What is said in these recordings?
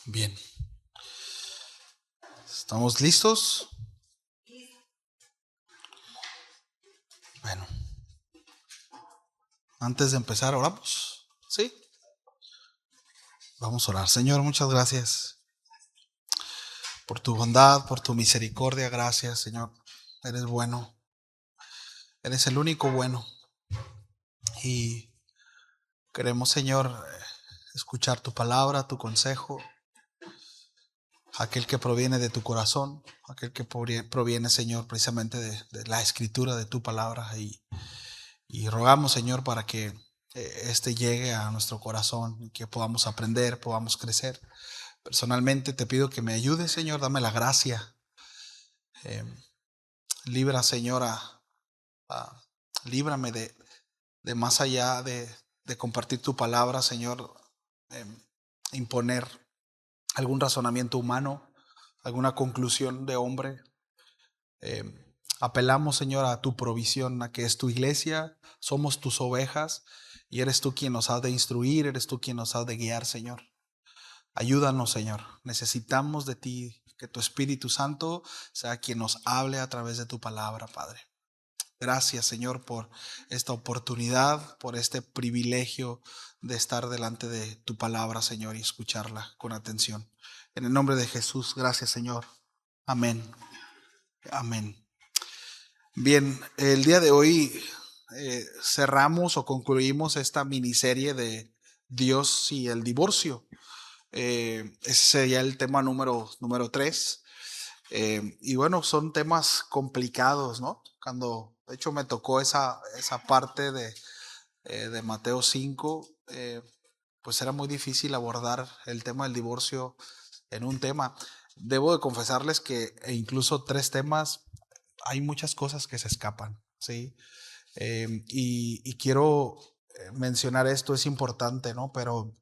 Bien, ¿estamos listos? Bueno, antes de empezar, oramos. ¿Sí? Vamos a orar. Señor, muchas gracias por tu bondad, por tu misericordia. Gracias, Señor. Eres bueno. Eres el único bueno. Y queremos, Señor, escuchar tu palabra, tu consejo, aquel que proviene de tu corazón, aquel que proviene, Señor, precisamente de la escritura de tu palabra. Y rogamos, Señor, para que este llegue a nuestro corazón y que podamos aprender, podamos crecer. Personalmente te pido que me ayudes, Señor, dame la gracia. Eh, libra, Señor, a- líbrame de más allá de compartir tu palabra, Señor, eh, imponer algún razonamiento humano, alguna conclusión de hombre. Eh, apelamos, Señor, a tu provisión, a que es tu iglesia, somos tus ovejas y eres tú quien nos ha de instruir, eres tú quien nos ha de guiar, Señor. Ayúdanos, Señor. Necesitamos de ti, que tu Espíritu Santo sea quien nos hable a través de tu palabra, Padre. Gracias, Señor, por esta oportunidad, por este privilegio de estar delante de tu palabra, Señor, y escucharla con atención. En el nombre de Jesús, gracias, Señor. Amén. Amén. Bien, el día de hoy cerramos o concluimos esta miniserie de Dios y el divorcio. Ese sería el tema número 3. Y bueno, son temas complicados, ¿no? De hecho, me tocó esa parte de Mateo 5, pues era muy difícil abordar el tema del divorcio en un tema. Debo de confesarles que incluso 3 temas, hay muchas cosas que se escapan, ¿sí? Y quiero mencionar esto, es importante, ¿no? Pero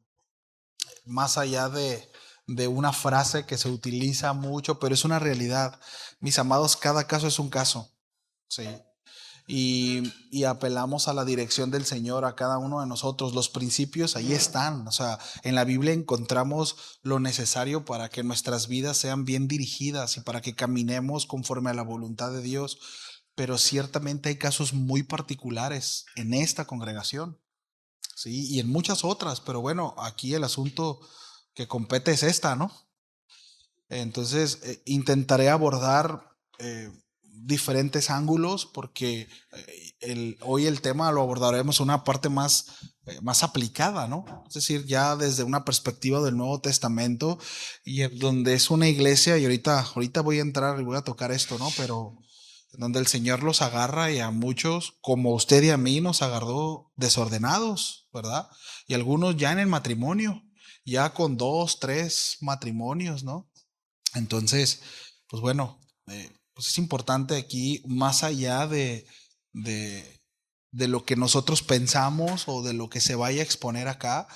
más allá de una frase que se utiliza mucho, pero es una realidad. Mis amados, cada caso es un caso, ¿sí? Y apelamos a la dirección del Señor, a cada uno de nosotros. Los principios ahí están. O sea, en la Biblia encontramos lo necesario para que nuestras vidas sean bien dirigidas y para que caminemos conforme a la voluntad de Dios. Pero ciertamente hay casos muy particulares en esta congregación, ¿sí? Y en muchas otras. Pero bueno, aquí el asunto que compete es esta, ¿no? Entonces, intentaré abordar diferentes ángulos porque hoy el tema lo abordaremos una parte más aplicada, ¿no? Es decir, ya desde una perspectiva del Nuevo Testamento y donde es una iglesia, y ahorita voy a entrar y voy a tocar esto, ¿no? Pero donde el Señor los agarra y a muchos, como usted y a mí, nos agarró desordenados, ¿verdad? Y algunos ya en el matrimonio, ya con 2, 3 matrimonios, ¿no? Entonces, pues bueno, pues es importante aquí, más allá de, de lo que nosotros pensamos o de lo que se vaya a exponer acá,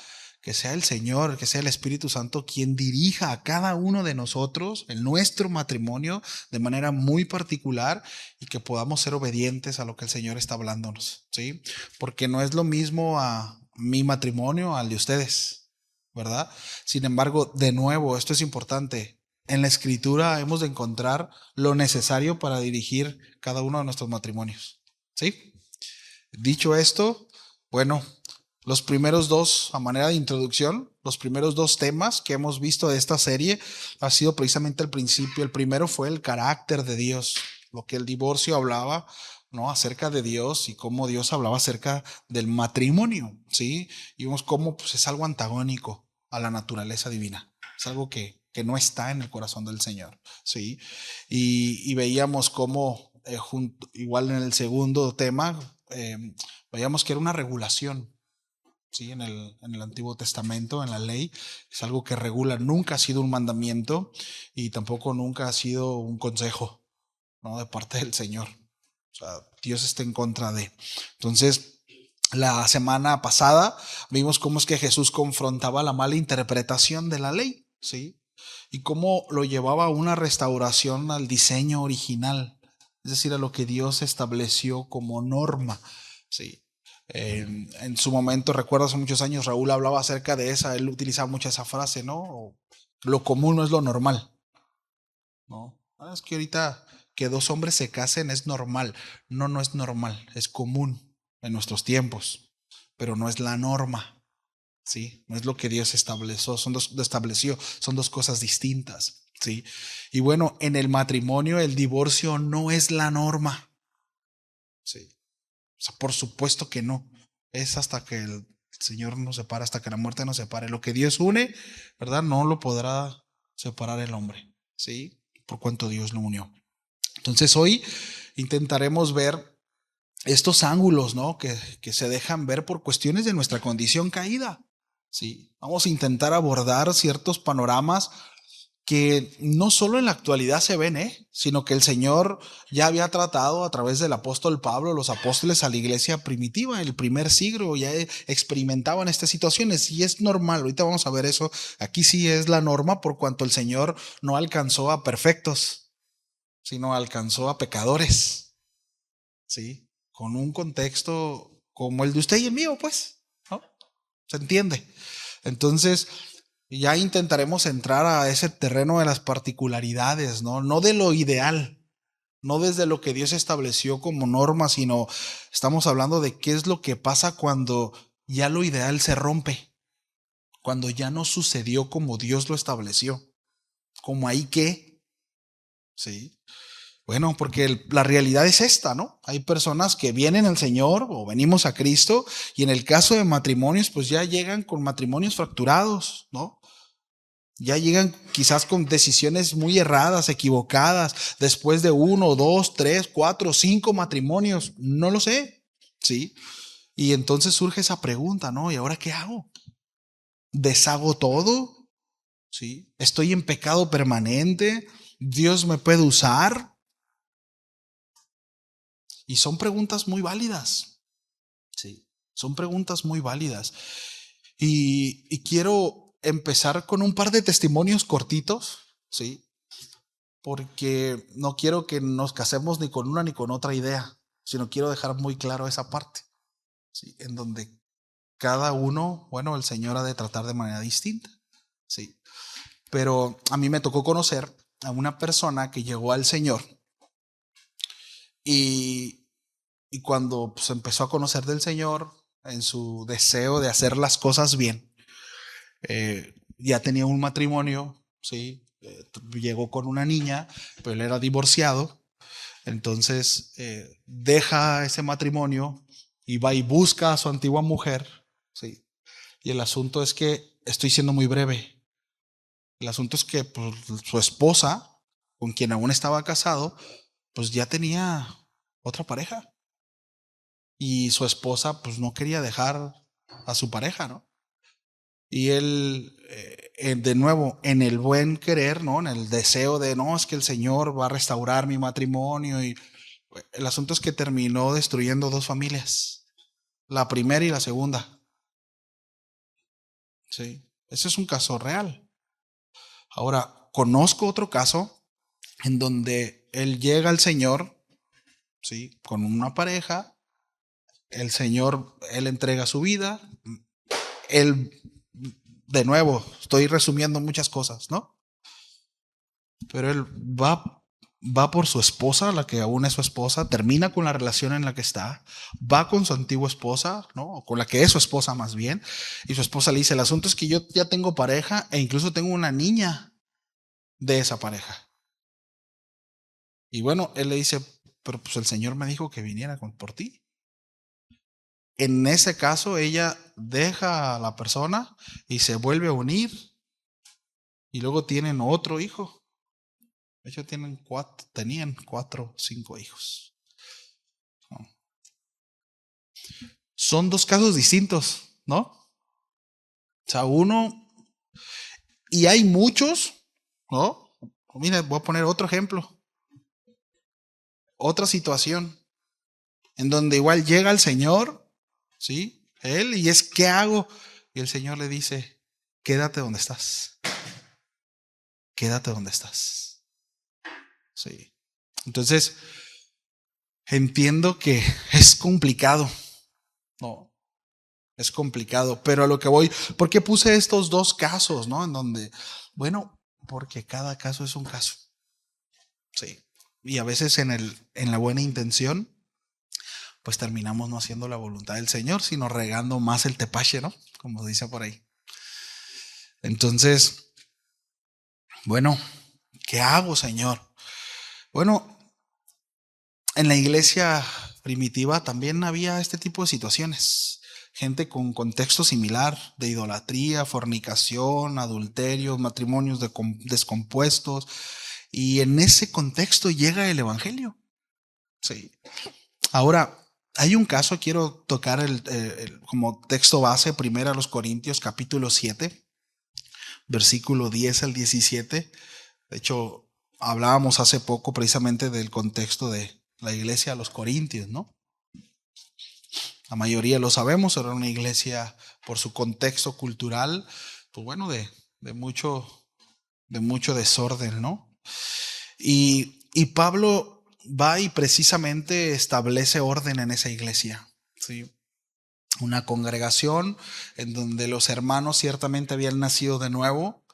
que sea el Señor, que sea el Espíritu Santo quien dirija a cada uno de nosotros en nuestro matrimonio de manera muy particular y que podamos ser obedientes a lo que el Señor está hablándonos, ¿sí? Porque no es lo mismo a mi matrimonio al de ustedes, ¿verdad? Sin embargo, de nuevo, esto es importante. En la escritura hemos de encontrar lo necesario para dirigir cada uno de nuestros matrimonios. ¿Sí? Dicho esto, bueno, los primeros dos, a manera de introducción, los primeros 2 temas que hemos visto de esta serie ha sido precisamente el principio. El primero fue el carácter de Dios, lo que el divorcio hablaba, ¿no? Acerca de Dios y cómo Dios hablaba acerca del matrimonio, ¿sí? Y vimos cómo pues, es algo antagónico a la naturaleza divina. Es algo que no está en el corazón del Señor, ¿sí? Y veíamos cómo, igual en el segundo tema, veíamos que era una regulación, ¿sí? En el Antiguo Testamento, en la ley, es algo que regula, nunca ha sido un mandamiento y tampoco nunca ha sido un consejo, ¿no? De parte del Señor. O sea, Dios está en contra de. Entonces, la semana pasada vimos cómo es que Jesús confrontaba la mala interpretación de la ley, ¿sí? Y cómo lo llevaba a una restauración al diseño original, es decir, a lo que Dios estableció como norma, ¿sí? En su momento, recuerdo hace muchos años, Raúl hablaba acerca de esa, él utilizaba mucho esa frase, ¿no? Lo común no es lo normal, ¿no? Es que ahorita que dos hombres se casen es normal. No, no es normal, es común en nuestros tiempos, pero no es la norma, ¿sí? No es lo que Dios estableció, son dos cosas distintas, ¿sí? Y bueno, en el matrimonio el divorcio no es la norma, ¿sí? O sea, por supuesto que no. Es hasta que el Señor nos separa, hasta que la muerte nos separe. Lo que Dios une, ¿verdad? No lo podrá separar el hombre, ¿sí? Por cuanto Dios lo unió. Entonces hoy intentaremos ver estos ángulos, ¿no? Que se dejan ver por cuestiones de nuestra condición caída, ¿sí? Vamos a intentar abordar ciertos panoramas que no solo en la actualidad se ven, sino que el Señor ya había tratado a través del apóstol Pablo, los apóstoles a la iglesia primitiva, el primer siglo, ya experimentaban estas situaciones y es normal. Ahorita vamos a ver eso. Aquí sí es la norma por cuanto el Señor no alcanzó a perfectos, sino alcanzó a pecadores, ¿sí? Con un contexto como el de usted y el mío, pues, ¿no? ¿Se entiende? Entonces, ya intentaremos entrar a ese terreno de las particularidades, ¿no? No de lo ideal, no desde lo que Dios estableció como norma, sino estamos hablando de qué es lo que pasa cuando ya lo ideal se rompe, cuando ya no sucedió como Dios lo estableció, como ahí que, ¿sí? Bueno, porque la realidad es esta, ¿no? Hay personas que vienen al Señor o venimos a Cristo y en el caso de matrimonios, pues ya llegan con matrimonios fracturados, ¿no? Ya llegan quizás con decisiones muy erradas, equivocadas, después de 1, 2, 3, 4, 5 matrimonios, no lo sé, ¿sí? Y entonces surge esa pregunta, ¿no? ¿Y ahora qué hago? ¿Deshago todo? ¿Sí? ¿Estoy en pecado permanente? ¿Dios me puede usar? Y son preguntas muy válidas, ¿sí? Son preguntas muy válidas. Y quiero empezar con un par de testimonios cortitos, ¿sí? Porque no quiero que nos casemos ni con una ni con otra idea, sino quiero dejar muy claro esa parte, ¿sí? En donde cada uno, bueno, el Señor ha de tratar de manera distinta, ¿sí? Pero a mí me tocó conocer a una persona que llegó al Señor y, y cuando pues, empezó a conocer del Señor en su deseo de hacer las cosas bien, ya tenía un matrimonio, ¿sí? Llegó con una niña, pero él era divorciado. Entonces deja ese matrimonio y va y busca a su antigua mujer, ¿sí? Y el asunto es que, estoy siendo muy breve, el asunto es que pues, su esposa, con quien aún estaba casado, pues ya tenía otra pareja. Y su esposa pues no quería dejar a su pareja, ¿no? Y él, de nuevo, en el buen querer, ¿no? En el deseo de, no, es que el Señor va a restaurar mi matrimonio y el asunto es que terminó destruyendo dos familias, la primera y la segunda. Sí, ese es un caso real. Ahora, conozco otro caso en donde él llega al Señor, sí, con una pareja, el Señor, él entrega su vida, él, de nuevo, estoy resumiendo muchas cosas, ¿no? Pero él va por su esposa, la que aún es su esposa, termina con la relación en la que está, va con su antigua esposa, ¿no? O con la que es su esposa más bien, y su esposa le dice, el asunto es que yo ya tengo pareja e incluso tengo una niña de esa pareja. Y bueno, él le dice, pero pues el Señor me dijo que viniera por ti. En ese caso, ella deja a la persona y se vuelve a unir y luego tienen otro hijo. Ellos tenían 4, 5 hijos. Son dos casos distintos, ¿no? O sea, uno, y hay muchos, ¿no? Mira, voy a poner otro ejemplo, otra situación, en donde igual llega el Señor, ¿sí? Él, y es, ¿qué hago? Y el Señor le dice, quédate donde estás, quédate donde estás, ¿sí? Entonces, entiendo que es complicado, ¿no? Es complicado, pero a lo que voy, ¿por qué puse estos dos casos, ¿no? En donde, bueno, porque cada caso es un caso. Sí. Y a veces en la buena intención, pues terminamos no haciendo la voluntad del Señor, sino regando más el tepache, ¿no? Como dice por ahí. Entonces, bueno, ¿qué hago, Señor? Bueno, en la iglesia primitiva también había este tipo de situaciones. Gente con contexto similar de idolatría, fornicación, adulterio, matrimonios descompuestos. Y en ese contexto llega el evangelio. Sí. Ahora, hay un caso, quiero tocar como texto base, 1 Corintios capítulo 7, versículo 10 al 17. De hecho, hablábamos hace poco precisamente del contexto de la iglesia de los Corintios, ¿no? La mayoría lo sabemos, era una iglesia por su contexto cultural, pues bueno, de mucho desorden, ¿no? Y Pablo va y precisamente establece orden en esa iglesia, ¿sí? Una congregación en donde los hermanos ciertamente habían nacido de nuevo,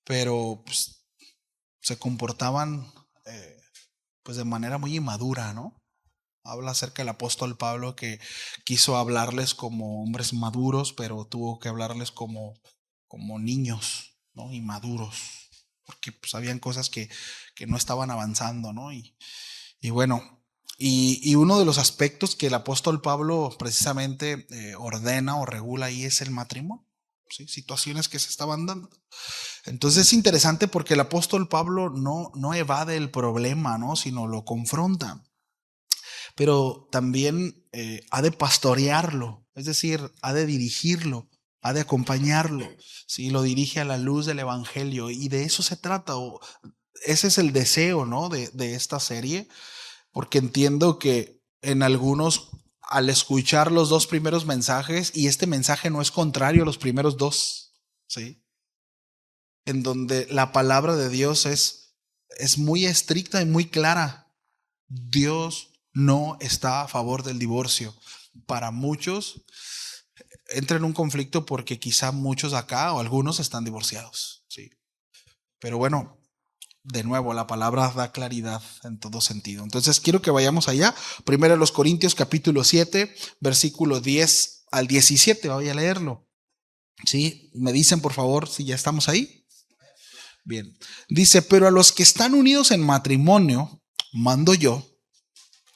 pero pues, se comportaban pues de manera muy inmadura, ¿no? Habla acerca del apóstol Pablo que quiso hablarles como hombres maduros, pero tuvo que hablarles como niños, ¿no? Inmaduros, porque pues habían cosas que no estaban avanzando, ¿no? Y bueno, y uno de los aspectos que el apóstol Pablo precisamente ordena o regula ahí es el matrimonio, ¿sí? Situaciones que se estaban dando. Entonces es interesante porque el apóstol Pablo no evade el problema, ¿no? Sino lo confronta. Pero también ha de pastorearlo, es decir, ha de dirigirlo, ha de acompañarlo, ¿sí? Lo dirige a la luz del evangelio y de eso se trata. Ese es el deseo, ¿no? de esta serie, porque entiendo que en algunos, al escuchar los dos primeros mensajes, y este mensaje no es contrario a los primeros dos, ¿sí? En donde la palabra de Dios es muy estricta y muy clara. Dios no está a favor del divorcio. Para muchos entra en un conflicto porque quizá muchos acá o algunos están divorciados, ¿sí? Pero bueno, de nuevo, la palabra da claridad en todo sentido. Entonces quiero que vayamos allá. Primero los Corintios capítulo 7, versículo 10 al 17. Voy a leerlo. ¿Sí? Me dicen por favor si ya estamos ahí. Bien. Dice, pero a los que están unidos en matrimonio, mando yo.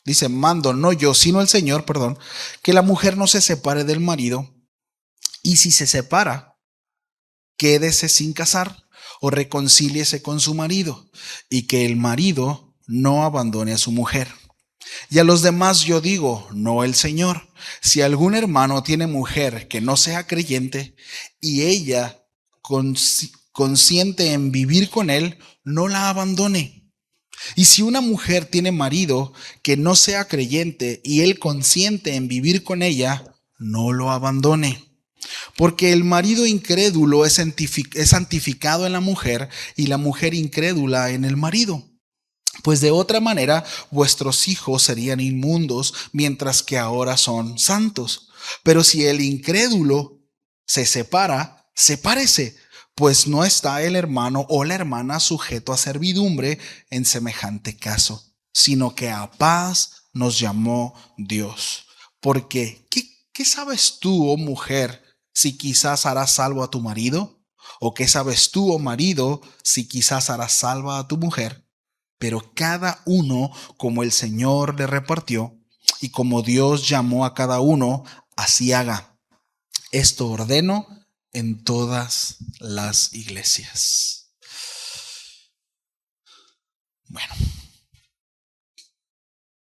Dice, mando no yo, sino el Señor, perdón, que la mujer no se separe del marido. Y si se separa, quédese sin casar o reconcíliese con su marido, y que el marido no abandone a su mujer. Y a los demás yo digo, no el Señor, si algún hermano tiene mujer que no sea creyente y ella consiente en vivir con él, no la abandone. Y si una mujer tiene marido que no sea creyente y él consiente en vivir con ella, no lo abandone. Porque el marido incrédulo es santificado en la mujer y la mujer incrédula en el marido. Pues de otra manera vuestros hijos serían inmundos, mientras que ahora son santos. Pero si el incrédulo se separa, sepárese, pues no está el hermano o la hermana sujeto a servidumbre en semejante caso, sino que a paz nos llamó Dios. Porque, ¿qué sabes tú, oh mujer, si quizás harás salvo a tu marido? ¿O qué sabes tú, oh marido, si quizás harás salva a tu mujer? Pero cada uno como el Señor le repartió y como Dios llamó a cada uno, así haga. Esto ordeno en todas las iglesias. Bueno,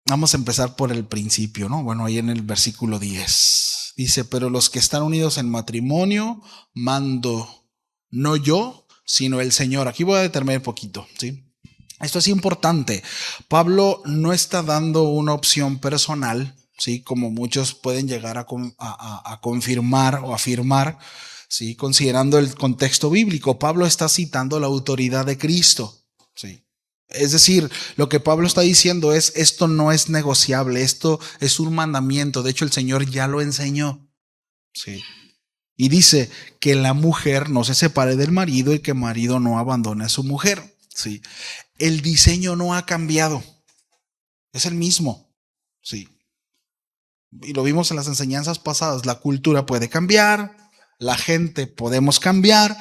vamos a empezar por el principio, ¿no? Bueno, ahí en el versículo 10. Dice, pero los que están unidos en matrimonio, mando no yo, sino el Señor. Aquí voy a detenerme un poquito, ¿sí? Esto es importante. Pablo no está dando una opción personal, ¿sí? Como muchos pueden llegar a confirmar o afirmar, ¿sí? Considerando el contexto bíblico. Pablo está citando la autoridad de Cristo, ¿sí? Es decir, lo que Pablo está diciendo es, esto no es negociable, esto es un mandamiento. De hecho, el Señor ya lo enseñó, ¿sí? Y dice que la mujer no se separe del marido y que el marido no abandone a su mujer. ¿Sí? El diseño no ha cambiado. Es el mismo. Sí. Y lo vimos en las enseñanzas pasadas. La cultura puede cambiar, la gente podemos cambiar,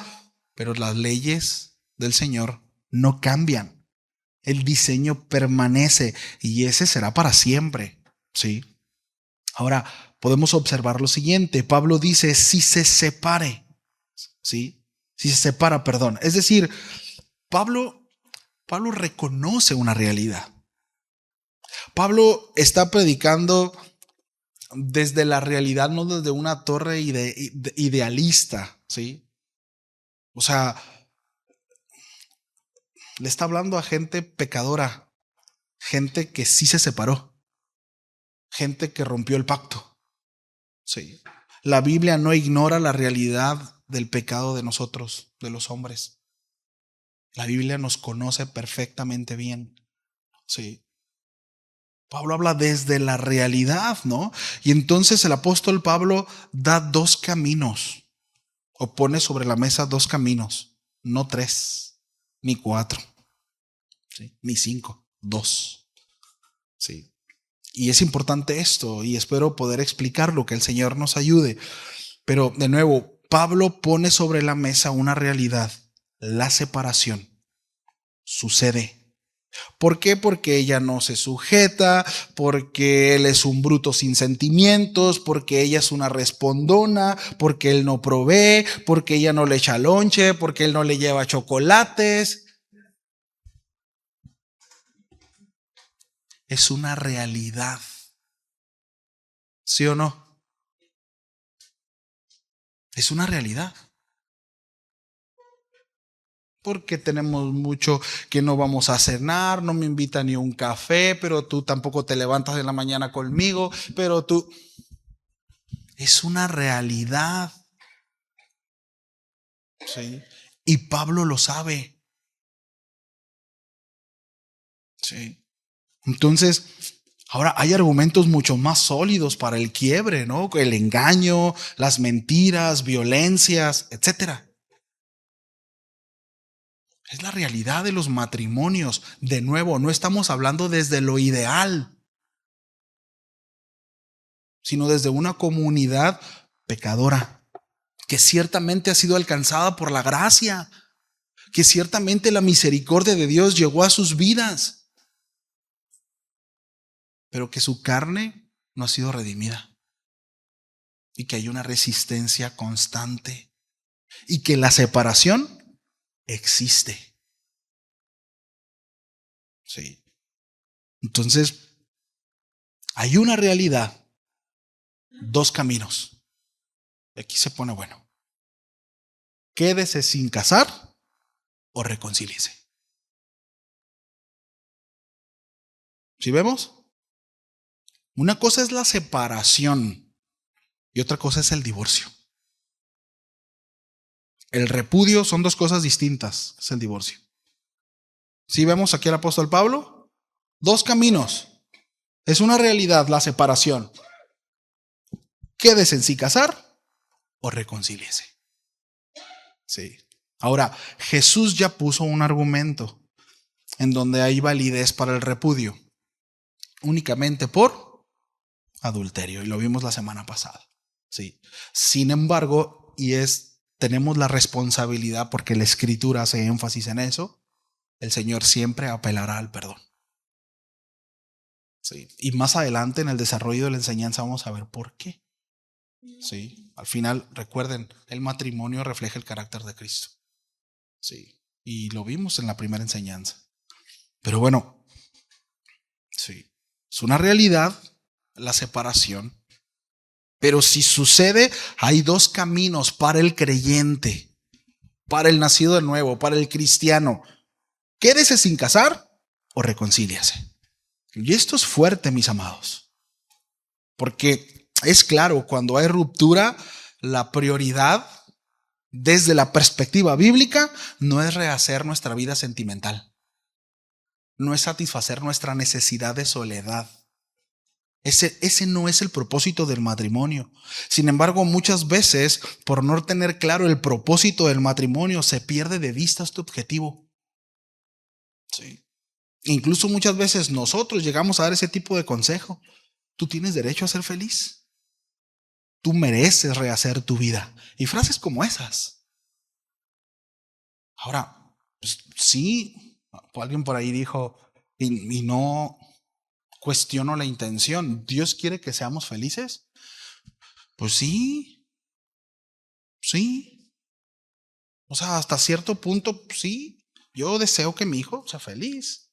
pero las leyes del Señor no cambian. El diseño permanece y ese será para siempre. ¿Sí? Ahora, podemos observar lo siguiente. Pablo dice, si se separe. ¿Sí? Si se separa, perdón. Es decir, Pablo reconoce una realidad. Pablo está predicando desde la realidad, no desde una torre idealista, ¿sí? O sea, le está hablando a gente pecadora, gente que sí se separó, gente que rompió el pacto, ¿sí? La Biblia no ignora la realidad del pecado de nosotros, de los hombres. La Biblia nos conoce perfectamente bien, ¿sí? Pablo habla desde la realidad, ¿no? Y entonces el apóstol Pablo da dos caminos, o pone sobre la mesa dos caminos, no tres, ni cuatro, ¿sí? Ni cinco, dos. ¿Sí? Y es importante esto, y espero poder explicarlo, que el Señor nos ayude. Pero de nuevo, Pablo pone sobre la mesa una realidad, la separación. Sucede. ¿Por qué? Porque ella no se sujeta, porque él es un bruto sin sentimientos, porque ella es una respondona, porque él no provee, porque ella no le echa lonche, porque él no le lleva chocolates. Es una realidad. ¿Sí o no? Es una realidad. Porque tenemos mucho que no vamos a cenar, no me invita ni un café, pero tú tampoco te levantas en la mañana conmigo, pero tú... Es una realidad. ¿Sí? Y Pablo lo sabe. ¿Sí? Entonces, ahora hay argumentos mucho más sólidos para el quiebre, ¿no? El engaño, las mentiras, violencias, etcétera. Es la realidad de los matrimonios. De nuevo, no estamos hablando desde lo ideal, sino desde una comunidad pecadora, que ciertamente ha sido alcanzada por la gracia, que ciertamente la misericordia de Dios llegó a sus vidas, pero que su carne no ha sido redimida y que hay una resistencia constante y que la separación existe. Sí. Entonces, hay una realidad, dos caminos. Aquí se pone bueno. Quédese sin casar o reconcíliese. ¿Sí vemos? Una cosa es la separación y otra cosa es el divorcio. El repudio son dos cosas distintas, es el divorcio. ¿Sí vemos aquí al apóstol Pablo? Dos caminos. Es una realidad la separación. Quédese sin casar o reconcíliese. Sí. Ahora, Jesús ya puso un argumento en donde hay validez para el repudio, únicamente por adulterio, y lo vimos la semana pasada. Sí. Sin embargo, tenemos la responsabilidad, porque la Escritura hace énfasis en eso, el Señor siempre apelará al perdón. Sí. Y más adelante en el desarrollo de la enseñanza vamos a ver por qué. Sí. Al final, recuerden, el matrimonio refleja el carácter de Cristo. Sí. Y lo vimos en la primera enseñanza. Pero bueno, sí. Es una realidad la separación. Pero si sucede, hay dos caminos para el creyente, para el nacido de nuevo, para el cristiano. Quédese sin casar o reconcíliase. Y esto es fuerte, mis amados. Porque es claro, cuando hay ruptura, la prioridad desde la perspectiva bíblica no es rehacer nuestra vida sentimental. No es satisfacer nuestra necesidad de soledad. Ese no es el propósito del matrimonio. Sin embargo, muchas veces, por no tener claro el propósito del matrimonio, se pierde de vista este objetivo. Sí. Incluso muchas veces nosotros llegamos a dar ese tipo de consejo. Tú tienes derecho a ser feliz. Tú mereces rehacer tu vida. Y frases como esas. Ahora, pues, sí, alguien por ahí dijo, y no cuestiono la intención. ¿Dios quiere que seamos felices? Pues sí, sí. O sea, hasta cierto punto, sí. Yo deseo que mi hijo sea feliz.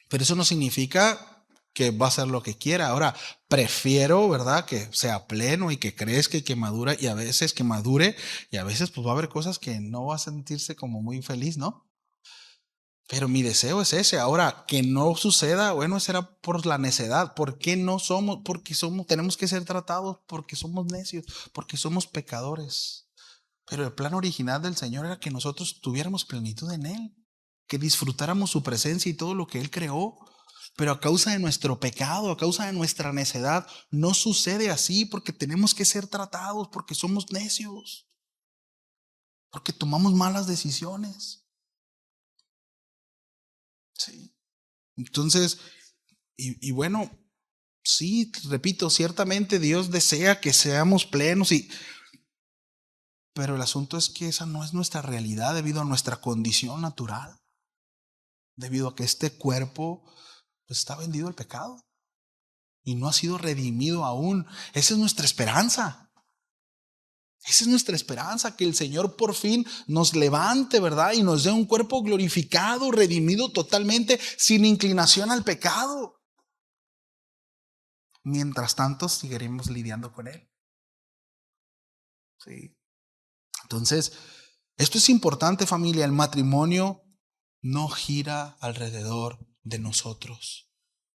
Pero eso no significa que va a hacer lo que quiera. Ahora, prefiero, ¿verdad? Que sea pleno y que crezca y que madure y a veces que madure y a veces pues va a haber cosas que no va a sentirse como muy feliz, ¿no? Pero mi deseo es ese. Ahora, que no suceda, bueno, será por la necedad. ¿Por qué no somos? Porque tenemos que ser tratados porque somos necios, porque somos pecadores. Pero el plan original del Señor era que nosotros tuviéramos plenitud en Él, que disfrutáramos su presencia y todo lo que Él creó. Pero a causa de nuestro pecado, a causa de nuestra necedad, no sucede así porque tenemos que ser tratados, porque somos necios, porque tomamos malas decisiones. Sí. Entonces, y bueno, sí, repito, ciertamente Dios desea que seamos plenos, pero el asunto es que esa no es nuestra realidad debido a nuestra condición natural, debido a que este cuerpo pues, está vendido al pecado y no ha sido redimido aún. Esa es nuestra esperanza. Esa es nuestra esperanza, que el Señor por fin nos levante, ¿verdad? Y nos dé un cuerpo glorificado, redimido totalmente, sin inclinación al pecado. Mientras tanto, seguiremos lidiando con él. Sí. Entonces, esto es importante, familia. El matrimonio no gira alrededor de nosotros.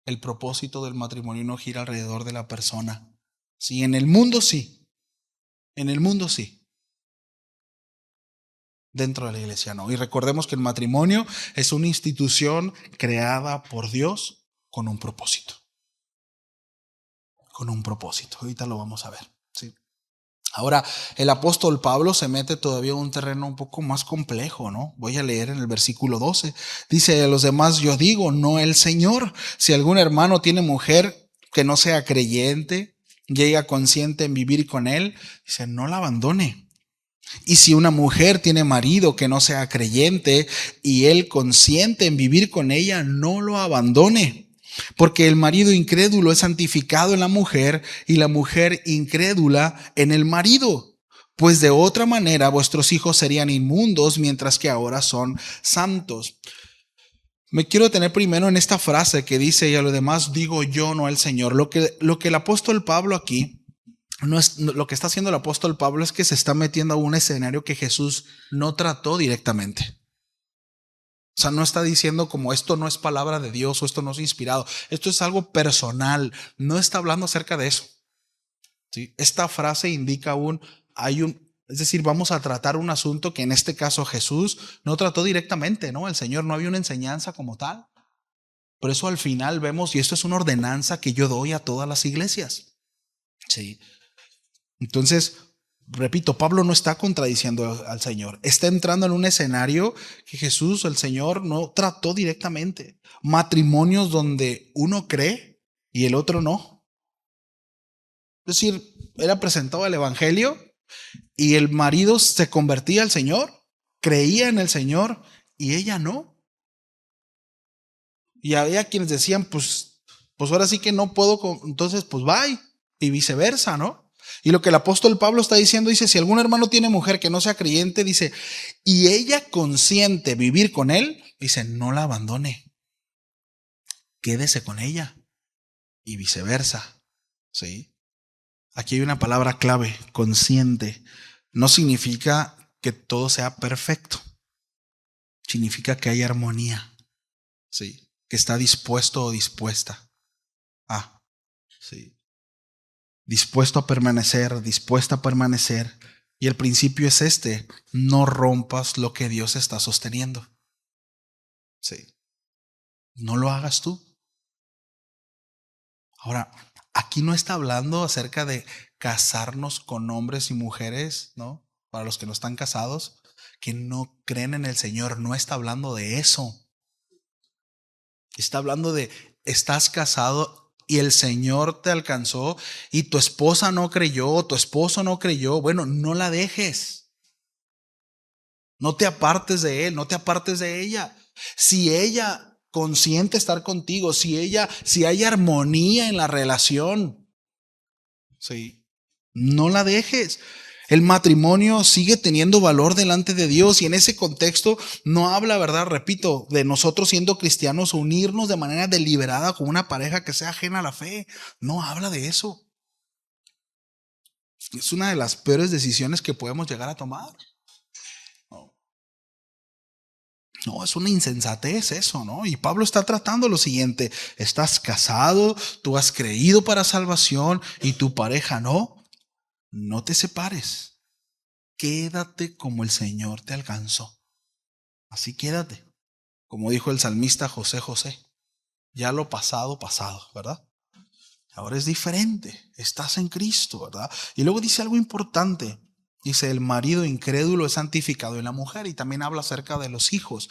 El propósito del matrimonio no gira alrededor de la persona. Sí, en el mundo sí. En el mundo sí. Dentro de la iglesia no. Y recordemos que el matrimonio es una institución creada por Dios con un propósito. Con un propósito. Ahorita lo vamos a ver. ¿Sí? Ahora, el apóstol Pablo se mete todavía en un terreno un poco más complejo, ¿no? Voy a leer en el versículo 12. Dice, a los demás yo digo, no el Señor. Si algún hermano tiene mujer que no sea creyente, llega consciente en vivir con él, dice, no la abandone. Y si una mujer tiene marido que no sea creyente y él consiente en vivir con ella, no lo abandone. Porque el marido incrédulo es santificado en la mujer y la mujer incrédula en el marido. Pues de otra manera vuestros hijos serían inmundos mientras que ahora son santos. Me quiero detener primero en esta frase que dice, y a lo demás digo yo, no el Señor. Lo que el apóstol Pablo aquí lo que está haciendo el apóstol Pablo es que se está metiendo a un escenario que Jesús no trató directamente. O sea, no está diciendo como esto no es palabra de Dios o esto no es inspirado. Esto es algo personal. No está hablando acerca de eso. ¿Sí? Esta frase indica es decir, vamos a tratar un asunto que en este caso Jesús no trató directamente, ¿no? El Señor no había una enseñanza como tal. Por eso al final vemos, y esto es una ordenanza que yo doy a todas las iglesias. Sí. Entonces, repito, Pablo no está contradiciendo al Señor. Está entrando en un escenario que Jesús, el Señor, no trató directamente. Matrimonios donde uno cree y el otro no. Es decir, era presentado el Evangelio y el marido se convertía al Señor, creía en el Señor y ella no. Y había quienes decían, pues ahora sí que no puedo, entonces pues bye. Y viceversa, ¿no? Y lo que el apóstol Pablo está diciendo, dice, si algún hermano tiene mujer que no sea creyente, dice, y ella consiente vivir con él, dice, no la abandone. Quédese con ella. Y viceversa. ¿Sí? Aquí hay una palabra clave, consciente. No significa que todo sea perfecto. Significa que hay armonía. ¿Sí? Que está dispuesto o dispuesta. Sí. Dispuesto a permanecer, dispuesta a permanecer. Y el principio es este, no rompas lo que Dios está sosteniendo. Sí. No lo hagas tú. Ahora, aquí no está hablando acerca de casarnos con hombres y mujeres, ¿no? Para los que no están casados, que no creen en el Señor, no está hablando de eso. Está hablando de, estás casado y el Señor te alcanzó y tu esposa no creyó, tu esposo no creyó. Bueno, no la dejes. No te apartes de él, no te apartes de ella. Si ella consiente estar contigo, si hay armonía en la relación, sí, no la dejes. El matrimonio sigue teniendo valor delante de Dios y en ese contexto no habla, ¿verdad? Repito, de nosotros siendo cristianos unirnos de manera deliberada con una pareja que sea ajena a la fe. No habla de eso. Es una de las peores decisiones que podemos llegar a tomar. No, es una insensatez eso, ¿no? Y Pablo está tratando lo siguiente: estás casado, tú has creído para salvación y tu pareja no. No te separes. Quédate como el Señor te alcanzó. Así quédate. Como dijo el salmista José José. Ya lo pasado, pasado, ¿verdad? Ahora es diferente. Estás en Cristo, ¿verdad? Y luego dice algo importante. Dice, el marido incrédulo es santificado en la mujer. Y también habla acerca de los hijos.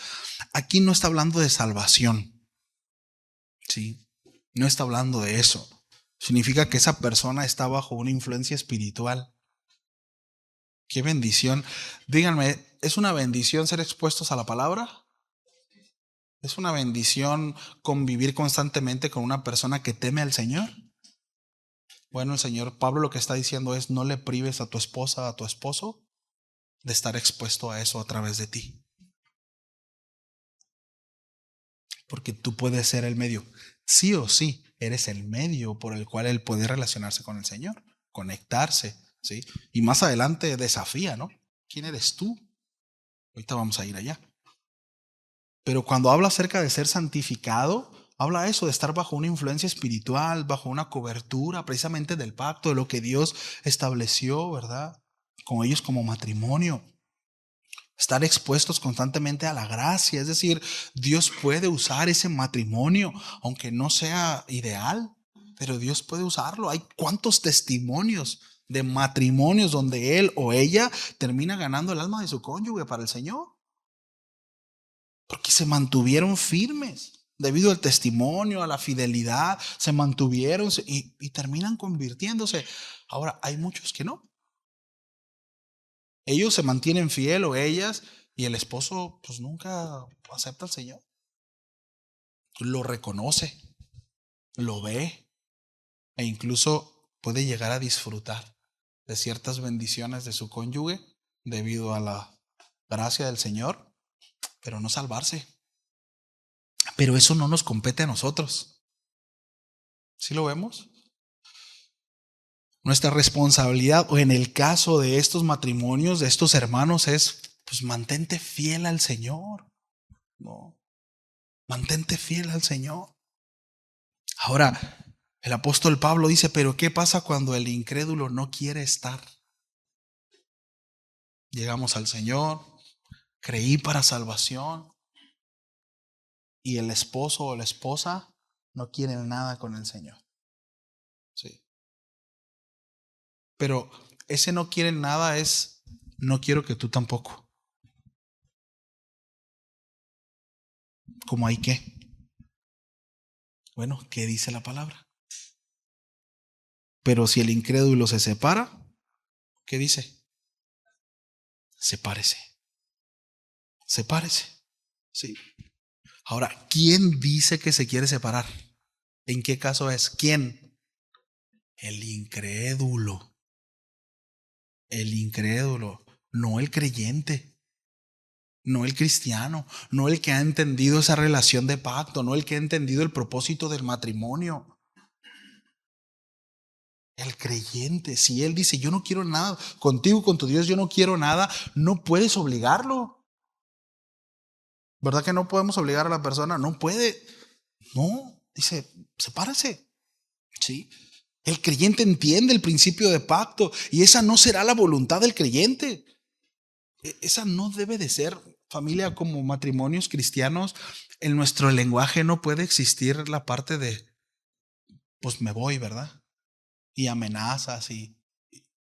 Aquí no está hablando de salvación. ¿Sí? No está hablando de eso. Significa que esa persona está bajo una influencia espiritual. Qué bendición. Díganme, ¿es una bendición ser expuestos a la palabra? ¿Es una bendición convivir constantemente con una persona que teme al Señor? Bueno, el Señor Pablo lo que está diciendo es: no le prives a tu esposa, a tu esposo, de estar expuesto a eso a través de ti. Porque tú puedes ser el medio. Sí o sí, eres el medio por el cual él puede relacionarse con el Señor, conectarse, ¿sí? Y más adelante desafía, ¿no? ¿Quién eres tú? Ahorita vamos a ir allá. Pero cuando habla acerca de ser santificado, habla eso, de estar bajo una influencia espiritual, bajo una cobertura precisamente del pacto, de lo que Dios estableció, ¿verdad? Con ellos como matrimonio. Estar expuestos constantemente a la gracia, es decir, Dios puede usar ese matrimonio, aunque no sea ideal, pero Dios puede usarlo. Hay cuántos testimonios de matrimonios donde él o ella termina ganando el alma de su cónyuge para el Señor. Porque se mantuvieron firmes debido al testimonio, a la fidelidad, se mantuvieron y terminan convirtiéndose. Ahora, hay muchos que no. Ellos se mantienen fiel o ellas y el esposo pues nunca acepta al Señor. Lo reconoce, lo ve e incluso puede llegar a disfrutar de ciertas bendiciones de su cónyuge debido a la gracia del Señor, pero no salvarse. Pero eso no nos compete a nosotros. ¿Sí lo vemos? Nuestra responsabilidad, o en el caso de estos matrimonios, de estos hermanos, es pues mantente fiel al Señor. No, mantente fiel al Señor. Ahora, el apóstol Pablo dice, pero ¿qué pasa cuando el incrédulo no quiere estar? Llegamos al Señor, creí para salvación, y el esposo o la esposa no quieren nada con el Señor. Sí. Pero ese no quieren nada es, no quiero que tú tampoco. ¿Cómo hay qué? Bueno, ¿qué dice la palabra? Pero si el incrédulo se separa, ¿qué dice? Sepárese. Sepárese. Sí. Ahora, ¿quién dice que se quiere separar? ¿En qué caso es? ¿Quién? El incrédulo. El incrédulo, no el creyente, no el cristiano, no el que ha entendido esa relación de pacto, no el que ha entendido el propósito del matrimonio. El creyente, si él dice, yo no quiero nada contigo, con tu Dios, yo no quiero nada, no puedes obligarlo. ¿Verdad que no podemos obligar a la persona? No puede. No, dice, sepárese. ¿Sí? El creyente entiende el principio de pacto y esa no será la voluntad del creyente. Esa no debe de ser, familia, como matrimonios cristianos. En nuestro lenguaje no puede existir la parte de pues me voy, ¿verdad? Y amenazas y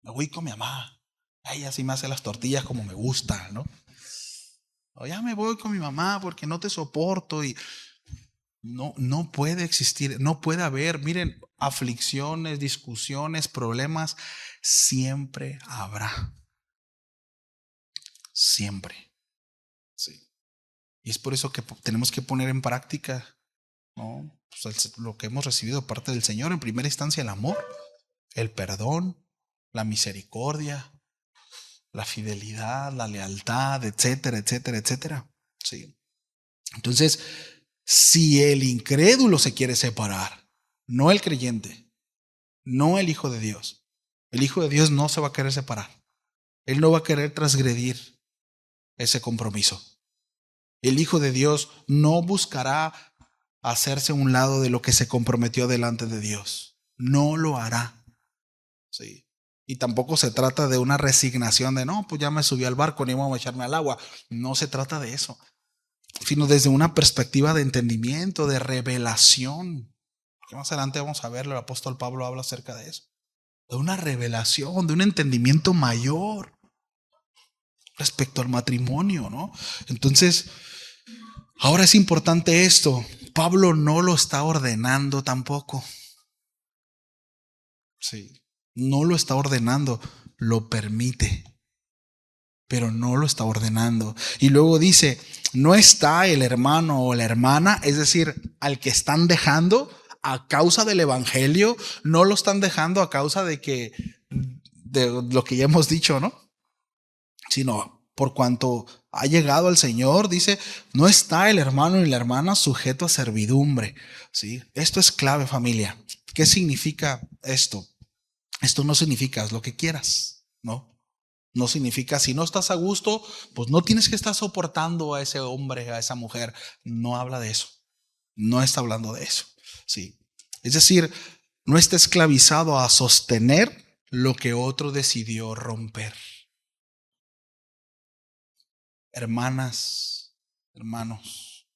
me voy con mi mamá. Ella sí me hace las tortillas como me gusta, ¿no? O ya me voy con mi mamá porque no te soporto y no puede existir, no puede haber, miren, aflicciones, discusiones, problemas, siempre habrá, siempre, sí. Y es por eso que tenemos que poner en práctica, ¿no? Pues lo que hemos recibido parte del Señor, en primera instancia el amor, el perdón, la misericordia, la fidelidad, la lealtad, etcétera, etcétera, etcétera, sí. Entonces, si el incrédulo se quiere separar, no el creyente, no el Hijo de Dios, el Hijo de Dios no se va a querer separar. Él no va a querer transgredir ese compromiso. El Hijo de Dios no buscará hacerse a un lado de lo que se comprometió delante de Dios. No lo hará. Sí. Y tampoco se trata de una resignación de no, pues ya me subí al barco, ni vamos a echarme al agua. No se trata de eso, sino desde una perspectiva de entendimiento, de revelación. Porque más adelante vamos a verlo, el apóstol Pablo habla acerca de eso. De una revelación, de un entendimiento mayor respecto al matrimonio, ¿no? Entonces, ahora es importante esto. Pablo no lo está ordenando tampoco. Sí, no lo está ordenando, lo permite, pero no lo está ordenando. Y luego dice, no está el hermano o la hermana, es decir, al que están dejando a causa del evangelio, no lo están dejando a causa de lo que ya hemos dicho, ¿no? Sino por cuanto ha llegado al Señor, dice, no está el hermano ni la hermana sujeto a servidumbre, ¿sí? Esto es clave, familia. ¿Qué significa esto? Esto no significa haz lo que quieras, ¿no? No significa si no estás a gusto, pues no tienes que estar soportando a ese hombre, a esa mujer. No habla de eso. No está hablando de eso, ¿sí? Es decir, no está esclavizado a sostener lo que otro decidió romper. Hermanas, hermanos,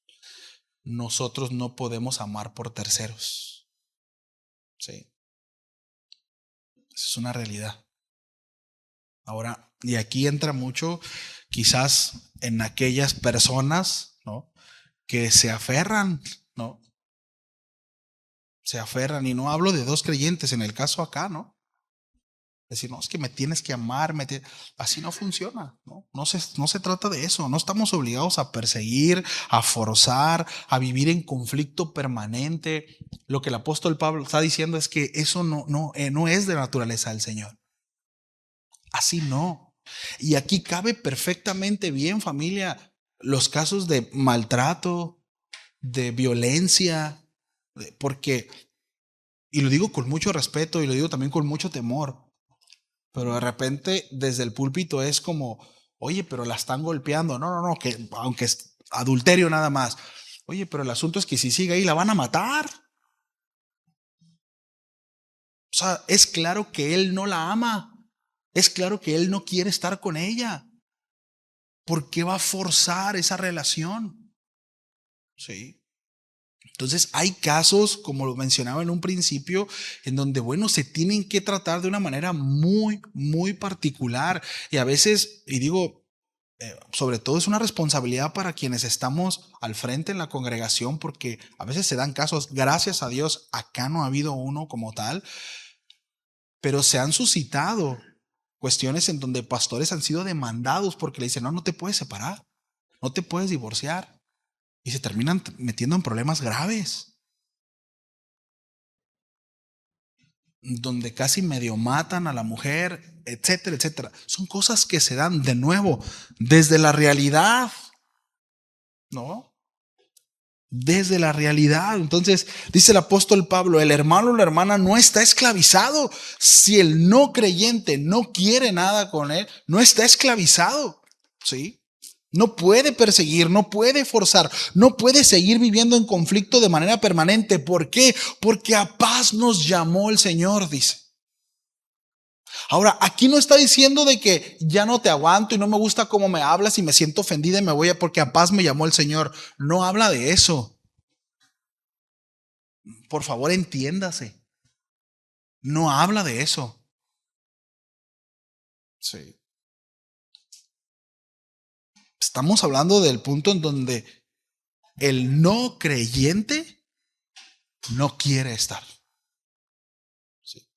nosotros no podemos amar por terceros, ¿sí? Esa es una realidad. Ahora, y aquí entra mucho quizás en aquellas personas, ¿no?, que se aferran, ¿no? Se aferran, y no hablo de dos creyentes en el caso acá, ¿no? Decir, no, es que me tienes que amar, así no funciona, ¿no? No se trata de eso, no estamos obligados a perseguir, a forzar, a vivir en conflicto permanente. Lo que el apóstol Pablo está diciendo es que eso no es de naturaleza del Señor. Así no. Y aquí cabe perfectamente bien, familia, los casos de maltrato, de violencia, porque, y lo digo con mucho respeto y lo digo también con mucho temor, pero de repente desde el púlpito es como, oye, pero la están golpeando. No, que aunque es adulterio nada más. Oye, pero el asunto es que si sigue ahí la van a matar. O sea, es claro que él no la ama. Es claro que él no quiere estar con ella. ¿Por qué va a forzar esa relación? Sí. Entonces hay casos, como lo mencionaba en un principio, en donde, bueno, se tienen que tratar de una manera muy, muy particular. Y a veces, y digo, sobre todo es una responsabilidad para quienes estamos al frente en la congregación, porque a veces se dan casos, gracias a Dios, acá no ha habido uno como tal, pero se han suscitado cuestiones en donde pastores han sido demandados porque le dicen, no te puedes separar, no te puedes divorciar. Y se terminan metiendo en problemas graves, donde casi medio matan a la mujer, etcétera, etcétera. Son cosas que se dan de nuevo desde la realidad, ¿no? Desde la realidad. Entonces, dice el apóstol Pablo, el hermano o la hermana no está esclavizado. Si el no creyente no quiere nada con él, no está esclavizado, ¿sí? No puede perseguir, no puede forzar, no puede seguir viviendo en conflicto de manera permanente. ¿Por qué? Porque a paz nos llamó el Señor, dice. Ahora, aquí no está diciendo de que ya no te aguanto y no me gusta cómo me hablas y me siento ofendida y me voy porque a paz me llamó el Señor. No habla de eso. Por favor, entiéndase. No habla de eso. Sí. Estamos hablando del punto en donde el no creyente no quiere estar. Sí.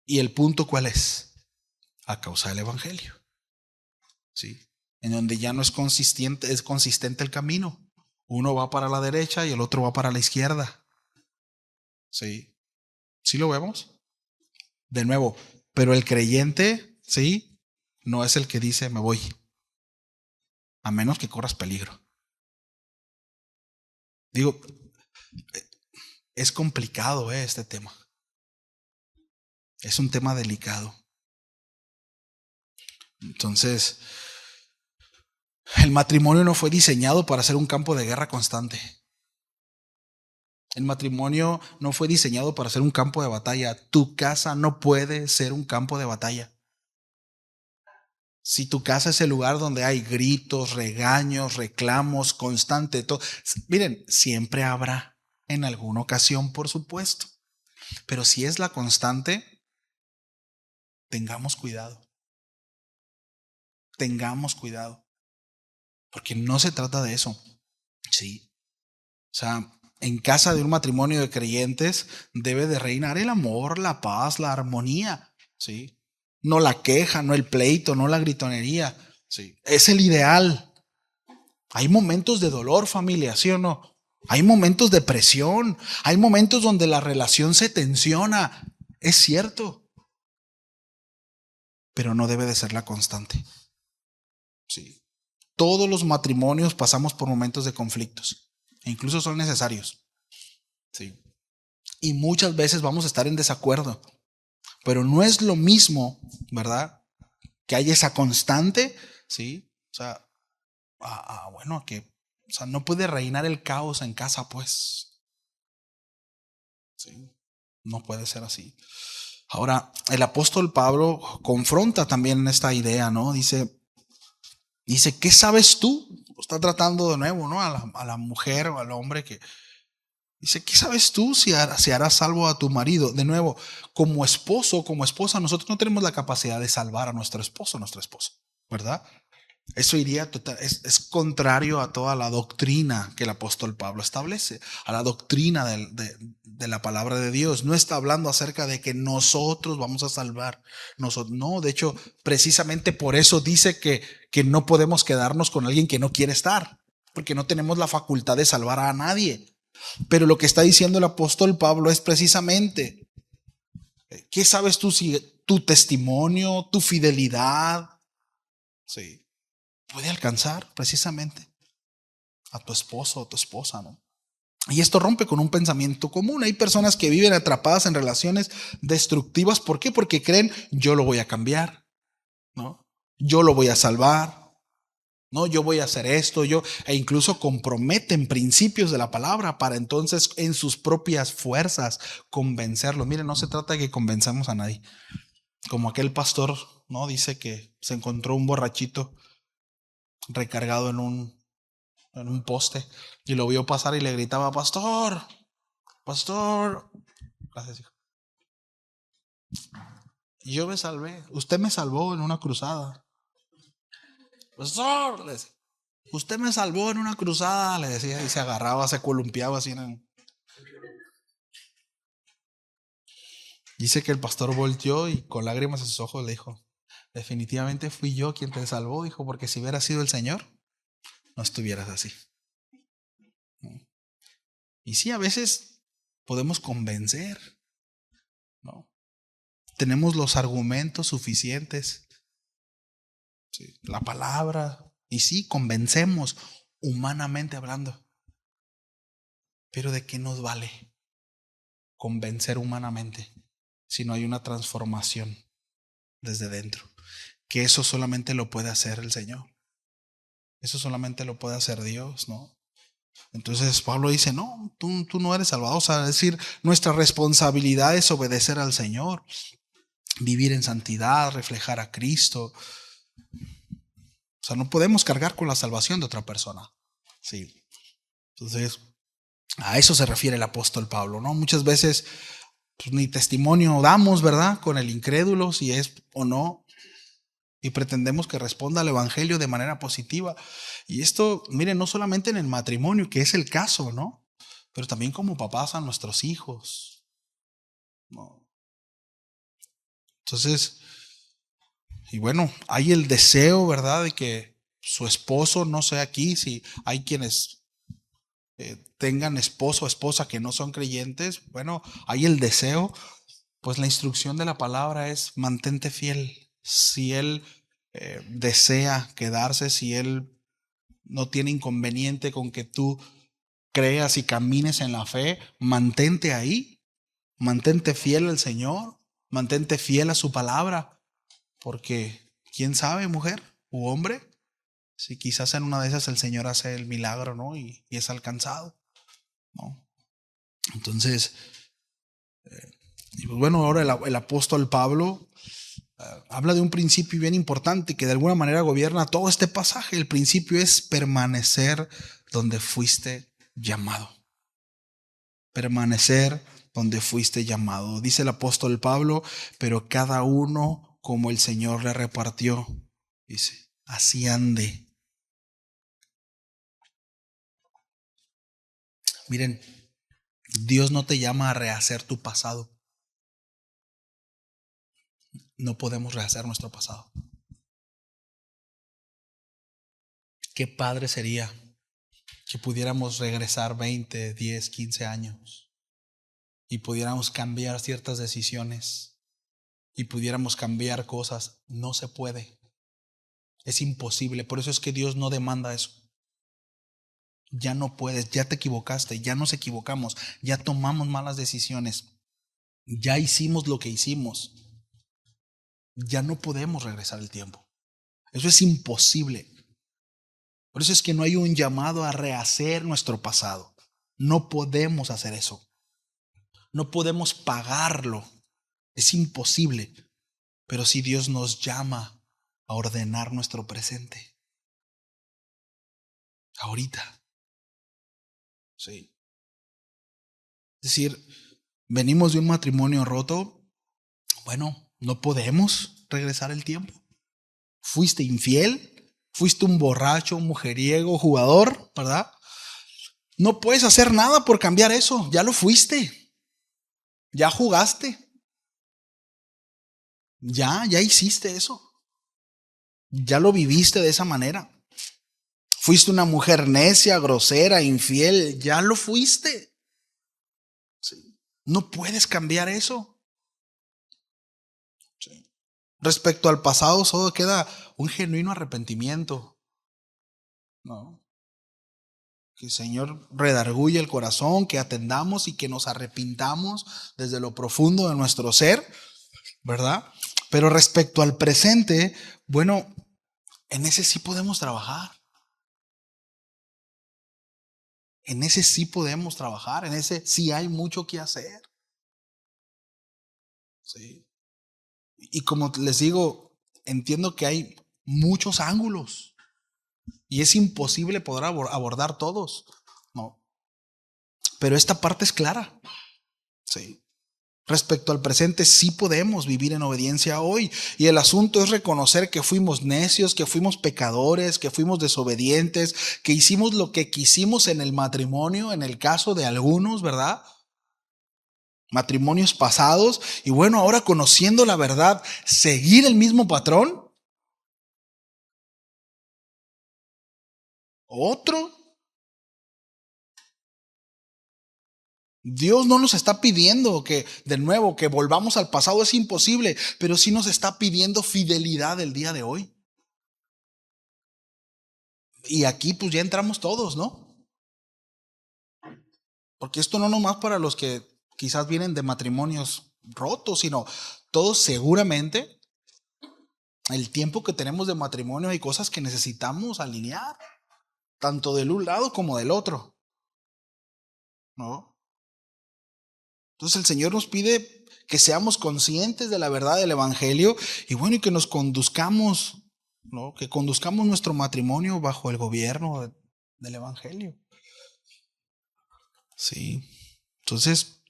¿Y el punto cuál es? A causa del evangelio. Sí. En donde ya no es consistente el camino. Uno va para la derecha y el otro va para la izquierda. Sí. ¿Sí lo vemos? De nuevo, pero el creyente, sí, no es el que dice me voy. A menos que corras peligro. Digo, es complicado este tema. Es un tema delicado. Entonces, el matrimonio no fue diseñado para ser un campo de guerra constante. El matrimonio no fue diseñado para ser un campo de batalla. Tu casa no puede ser un campo de batalla. Si tu casa es el lugar donde hay gritos, regaños, reclamos, constante, todo. Miren, siempre habrá en alguna ocasión, por supuesto. Pero si es la constante, tengamos cuidado. Tengamos cuidado. Porque no se trata de eso. Sí. O sea, en casa de un matrimonio de creyentes debe de reinar el amor, la paz, la armonía. Sí. No la queja, no el pleito, no la gritonería. Sí. Es el ideal. Hay momentos de dolor, familia, ¿sí o no? Hay momentos de presión. Hay momentos donde la relación se tensiona. Es cierto. Pero no debe de ser la constante. Sí. Todos los matrimonios pasamos por momentos de conflictos. E incluso son necesarios. Sí. Y muchas veces vamos a estar en desacuerdo. Pero no es lo mismo, ¿verdad? Que haya esa constante, ¿sí? O sea, bueno, o sea, no puede reinar el caos en casa, pues. Sí. No puede ser así. Ahora, el apóstol Pablo confronta también esta idea, ¿no? Dice, ¿qué sabes tú? Está tratando de nuevo, ¿no? A la mujer o al hombre que dice, ¿qué sabes tú si harás salvo a tu marido? De nuevo, como esposo, como esposa, nosotros no tenemos la capacidad de salvar a nuestro esposo, nuestra esposa, ¿verdad? Eso iría es contrario a toda la doctrina que el apóstol Pablo establece, a la doctrina de la palabra de Dios. No está hablando acerca de que nosotros vamos a salvar. No, de hecho, precisamente por eso dice que no podemos quedarnos con alguien que no quiere estar, porque no tenemos la facultad de salvar a nadie. Pero lo que está diciendo el apóstol Pablo es precisamente, ¿qué sabes tú si tu testimonio, tu fidelidad, sí, puede alcanzar precisamente a tu esposo o tu esposa, ¿no? Y esto rompe con un pensamiento común. Hay personas que viven atrapadas en relaciones destructivas. ¿Por qué? Porque creen, yo lo voy a cambiar, ¿no? Yo lo voy a salvar, ¿no? Yo voy a hacer esto, e incluso comprometen principios de la palabra para entonces en sus propias fuerzas convencerlo. Miren, no se trata de que convenzamos a nadie. Como aquel pastor, ¿no? Dice que se encontró un borrachito recargado en un poste y lo vio pasar y le gritaba, pastor, pastor. Gracias, hijo. Y yo me salvé. Usted me salvó en una cruzada. Pastor, le decía, usted me salvó en una cruzada, le decía, y se agarraba, se columpiaba así. Dice que el pastor volteó y con lágrimas en sus ojos le dijo, definitivamente fui yo quien te salvó, hijo, porque si hubiera sido el Señor, no estuvieras así. Y sí, a veces podemos convencer, ¿no? Tenemos los argumentos suficientes, ¿sí? La palabra, y sí, convencemos humanamente hablando. Pero ¿de qué nos vale convencer humanamente si no hay una transformación desde dentro? Que eso solamente lo puede hacer el Señor. Eso solamente lo puede hacer Dios, ¿no? Entonces Pablo dice, no, tú no eres salvado. O sea, es decir, nuestra responsabilidad es obedecer al Señor, vivir en santidad, reflejar a Cristo. O sea, no podemos cargar con la salvación de otra persona. Sí. Entonces, A eso se refiere el apóstol Pablo, ¿no? Muchas veces pues, ni testimonio damos, ¿verdad? Con el incrédulo, si es o no, y pretendemos que responda al evangelio de manera positiva. Y esto, miren, no solamente en el matrimonio, que es el caso, ¿no? Pero también como papás a nuestros hijos, ¿no? Entonces, y bueno, hay el deseo, ¿verdad? De que su esposo no sea aquí, si hay quienes tengan esposo o esposa que no son creyentes, bueno, hay el deseo, pues la instrucción de la palabra es mantente fiel. Si él desea quedarse, si él no tiene inconveniente con que tú creas y camines en la fe, mantente ahí, mantente fiel al Señor, mantente fiel a su palabra, porque quién sabe, mujer u hombre, si quizás en una de esas el Señor hace el milagro, ¿no? Y es alcanzado, ¿no? Entonces, y pues bueno, ahora el apóstol Pablo habla de un principio bien importante que de alguna manera gobierna todo este pasaje. El principio es permanecer donde fuiste llamado. Permanecer donde fuiste llamado. Dice el apóstol Pablo, pero cada uno como el Señor le repartió. Dice, así ande. Miren, Dios no te llama a rehacer tu pasado. No podemos rehacer nuestro pasado. Qué padre sería que pudiéramos regresar 20, 10, 15 años y pudiéramos cambiar ciertas decisiones y pudiéramos cambiar cosas. No se puede. Es imposible. Por eso es que Dios no demanda eso. Ya no puedes, ya te equivocaste, ya nos equivocamos, ya tomamos malas decisiones, ya hicimos lo que hicimos. Ya no podemos regresar el tiempo. Eso es imposible. Por eso es que no hay un llamado a rehacer nuestro pasado. No podemos hacer eso. No podemos pagarlo. Es imposible. Pero sí Dios nos llama a ordenar nuestro presente. Ahorita. Sí. Es decir, venimos de un matrimonio roto. Bueno, no podemos regresar el tiempo. Fuiste infiel, fuiste un borracho, un mujeriego, jugador, ¿verdad? No puedes hacer nada por cambiar eso. Ya lo fuiste. Ya jugaste. Ya hiciste eso. Ya lo viviste de esa manera. Fuiste una mujer necia, grosera, infiel. Ya lo fuiste. Sí. No puedes cambiar eso. Sí. Respecto al pasado, solo queda un genuino arrepentimiento. ¿No? Que el Señor redarguya el corazón, que atendamos y que nos arrepintamos desde lo profundo de nuestro ser, ¿verdad? Pero respecto al presente, bueno, en ese sí podemos trabajar. En ese sí podemos trabajar, en ese sí hay mucho que hacer. Sí. Y como les digo, entiendo que hay muchos ángulos y es imposible poder abordar todos, ¿no? Pero esta parte es clara. Sí. Respecto al presente, sí podemos vivir en obediencia hoy. Y el asunto es reconocer que fuimos necios, que fuimos pecadores, que fuimos desobedientes, que hicimos lo que quisimos en el matrimonio, en el caso de algunos, ¿verdad? Matrimonios pasados. Y bueno, ahora conociendo la verdad, seguir el mismo patrón. Otro. Dios no nos está pidiendo que, de nuevo, que volvamos al pasado, es imposible, pero sí nos está pidiendo fidelidad el día de hoy. Y aquí pues ya entramos todos, ¿no? Porque esto no nomás para los que quizás vienen de matrimonios rotos, sino todos seguramente el tiempo que tenemos de matrimonio hay cosas que necesitamos alinear, tanto del un lado como del otro, ¿no? Entonces el Señor nos pide que seamos conscientes de la verdad del Evangelio y bueno, y que nos conduzcamos, ¿no? Que conduzcamos nuestro matrimonio bajo el gobierno del Evangelio. Sí. Entonces,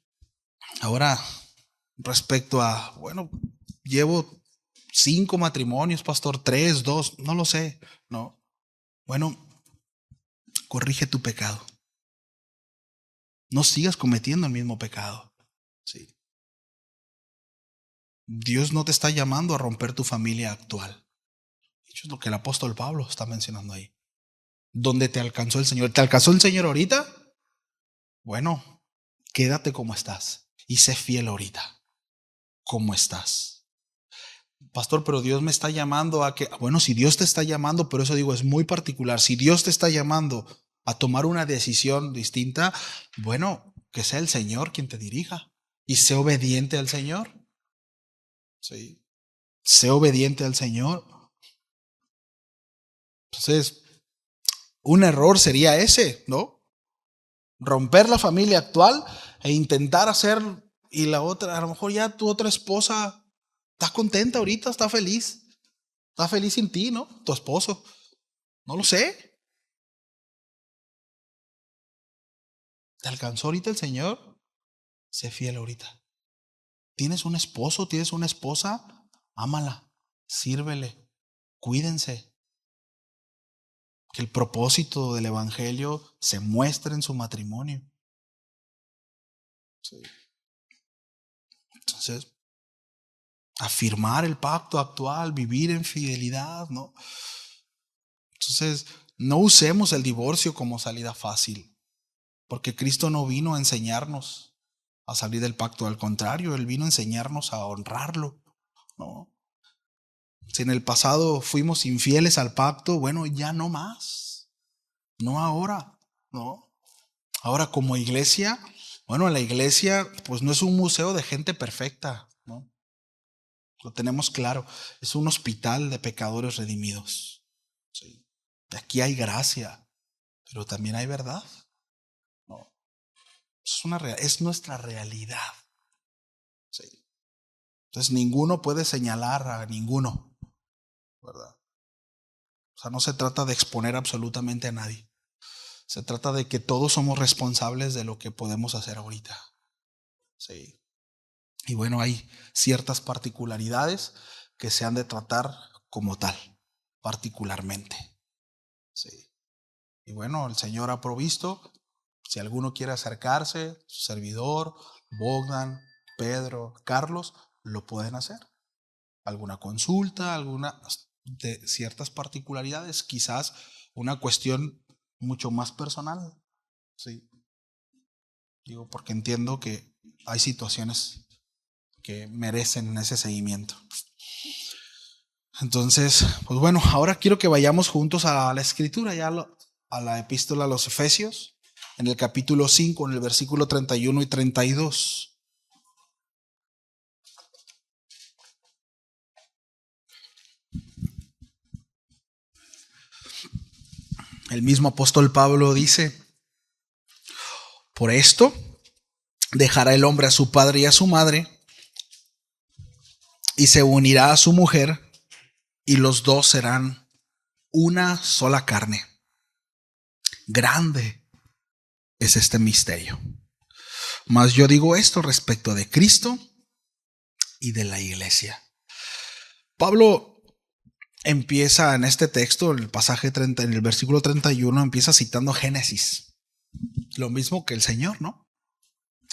ahora respecto a, bueno, llevo 5 matrimonios, pastor, 3, 2, no lo sé, no. Bueno, corrige tu pecado. No sigas cometiendo el mismo pecado. Sí. Dios no te está llamando a romper tu familia actual. Eso es lo que el apóstol Pablo está mencionando ahí. ¿Dónde te alcanzó el Señor? ¿Te alcanzó el Señor ahorita? Bueno, quédate como estás y sé fiel ahorita, como estás. Pastor, pero Dios me está llamando a que, bueno, si Dios te está llamando, pero eso digo, es muy particular. Si Dios te está llamando a tomar una decisión distinta, bueno, que sea el Señor quien te dirija y sé obediente al Señor. Sí. Sé obediente al Señor. Entonces, un error sería ese, ¿no? Romper la familia actual e intentar hacer, y la otra, a lo mejor ya tu otra esposa está contenta ahorita, está feliz sin ti, ¿no? Tu esposo, no lo sé. ¿Te alcanzó ahorita el Señor? Sé fiel ahorita. ¿Tienes un esposo? ¿Tienes una esposa? Ámala, sírvele, cuídense. Que el propósito del Evangelio se muestre en su matrimonio. Sí. Entonces, afirmar el pacto actual, vivir en fidelidad, ¿no? Entonces, no usemos el divorcio como salida fácil, porque Cristo no vino a enseñarnos a salir del pacto, al contrario, Él vino a enseñarnos a honrarlo, ¿no? Si en el pasado fuimos infieles al pacto, bueno, ya no más, no ahora, ¿no? Ahora como iglesia, bueno, la iglesia pues no es un museo de gente perfecta, ¿no? Lo tenemos claro, es un hospital de pecadores redimidos. Sí. Aquí hay gracia, pero también hay verdad. No, es nuestra realidad. Sí. Entonces ninguno puede señalar a ninguno, ¿verdad? O sea, no se trata de exponer absolutamente a nadie. Se trata de que todos somos responsables de lo que podemos hacer ahorita. Sí. Y bueno, hay ciertas particularidades que se han de tratar como tal, particularmente. Sí. Y bueno, el Señor ha provisto. Si alguno quiere acercarse, su servidor, Bogdan, Pedro, Carlos, lo pueden hacer. Alguna consulta, alguna de ciertas particularidades, quizás una cuestión mucho más personal. Sí. Digo, porque entiendo que hay situaciones que merecen ese seguimiento. Entonces, pues bueno, ahora quiero que vayamos juntos a la escritura, a la epístola a los Efesios, en el capítulo 5, en el versículo 31 y 32. El mismo apóstol Pablo dice: por esto dejará el hombre a su padre y a su madre, y se unirá a su mujer, y los dos serán una sola carne. Grande es este misterio. Mas yo digo esto respecto de Cristo y de la iglesia. Pablo empieza en este texto, en el pasaje 30, en el versículo 31, empieza citando Génesis. Lo mismo que el Señor, ¿no?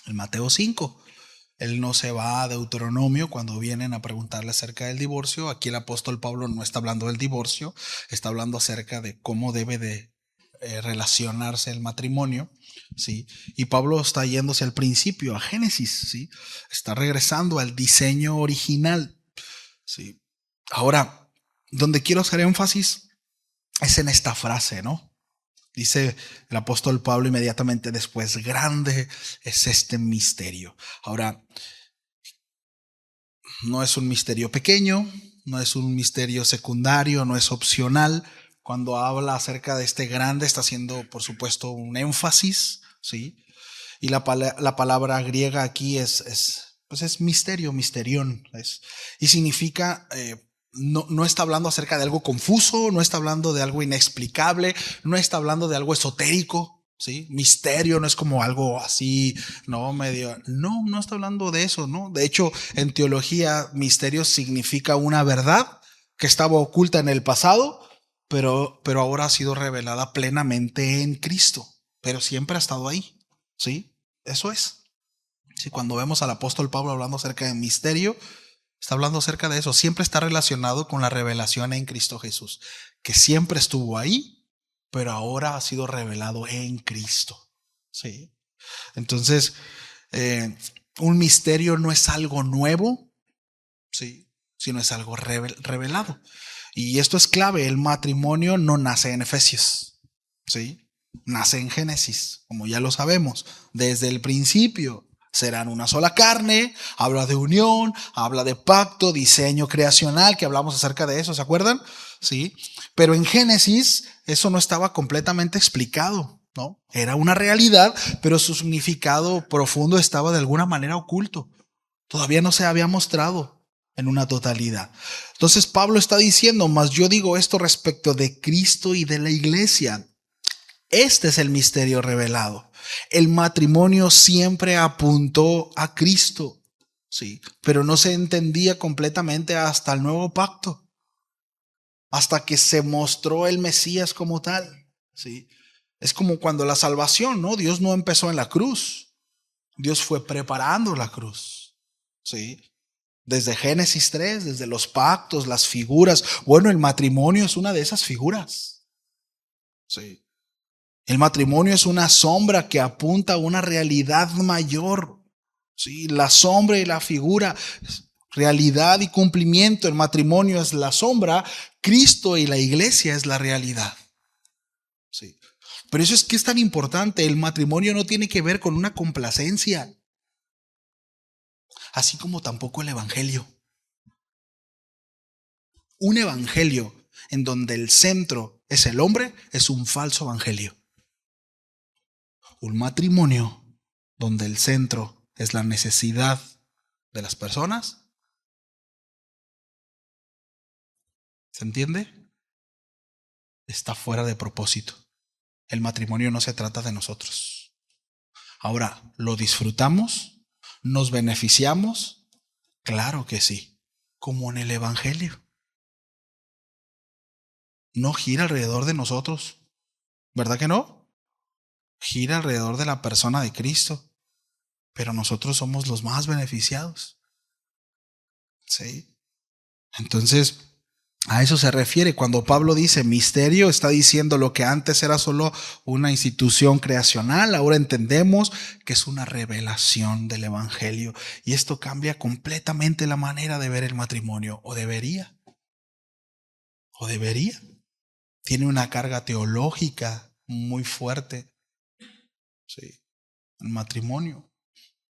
En Mateo 5. Él no se va a Deuteronomio cuando vienen a preguntarle acerca del divorcio. Aquí el apóstol Pablo no está hablando del divorcio, está hablando acerca de cómo debe de relacionarse el matrimonio, ¿sí? Y Pablo está yéndose al principio, a Génesis, ¿sí? Está regresando al diseño original, ¿sí? Ahora, donde quiero hacer énfasis es en esta frase, ¿no? Dice el apóstol Pablo inmediatamente después: grande es este misterio. Ahora, no es un misterio pequeño, no es un misterio secundario, no es opcional. Cuando habla acerca de este grande, está haciendo, por supuesto, un énfasis, ¿sí? Y la palabra griega aquí pues es misterio, misterión. Y significa, no está hablando acerca de algo confuso, no está hablando de algo inexplicable, no está hablando de algo esotérico, ¿sí? Misterio no es como algo así, no, medio, no está hablando de eso, ¿no? De hecho, en teología, misterio significa una verdad que estaba oculta en el pasado, pero ahora ha sido revelada plenamente en Cristo, pero siempre ha estado ahí, ¿sí? Eso es. Sí, cuando vemos al apóstol Pablo hablando acerca de misterio, está hablando acerca de eso. Siempre está relacionado con la revelación en Cristo Jesús, que siempre estuvo ahí, pero ahora ha sido revelado en Cristo. ¿Sí? Entonces, un misterio no es algo nuevo, ¿sí? Sino es algo revelado. Y esto es clave. El matrimonio no nace en Efesios, ¿sí? Nace en Génesis, como ya lo sabemos, desde el principio. Serán una sola carne, habla de unión, habla de pacto, diseño creacional, que hablamos acerca de eso, ¿se acuerdan? Sí, pero en Génesis eso no estaba completamente explicado, ¿no? Era una realidad, pero su significado profundo estaba de alguna manera oculto. Todavía no se había mostrado en una totalidad. Entonces Pablo está diciendo, mas yo digo esto respecto de Cristo y de la iglesia. Este es el misterio revelado. El matrimonio siempre apuntó a Cristo, sí, pero no se entendía completamente hasta el nuevo pacto, hasta que se mostró el Mesías como tal, sí. Es como cuando la salvación, ¿no? Dios no empezó en la cruz, Dios fue preparando la cruz, sí. Desde Génesis 3, desde los pactos, las figuras. Bueno, el matrimonio es una de esas figuras, sí. El matrimonio es una sombra que apunta a una realidad mayor. ¿Sí? La sombra y la figura, realidad y cumplimiento. El matrimonio es la sombra, Cristo y la iglesia es la realidad. ¿Sí? Pero eso es que es tan importante. El matrimonio no tiene que ver con una complacencia, así como tampoco el evangelio. Un evangelio en donde el centro es el hombre es un falso evangelio. Un matrimonio donde el centro es la necesidad de las personas. ¿Se entiende? Está fuera de propósito. El matrimonio no se trata de nosotros. Ahora, ¿lo disfrutamos? ¿Nos beneficiamos? Claro que sí, como en el Evangelio. No gira alrededor de nosotros, ¿verdad que no? Gira alrededor de la persona de Cristo, pero nosotros somos los más beneficiados. ¿Sí? Entonces, a eso se refiere. Cuando Pablo dice misterio, está diciendo lo que antes era solo una institución creacional. Ahora entendemos que es una revelación del Evangelio. Y esto cambia completamente la manera de ver el matrimonio. O debería. O debería. Tiene una carga teológica muy fuerte. Sí. El matrimonio.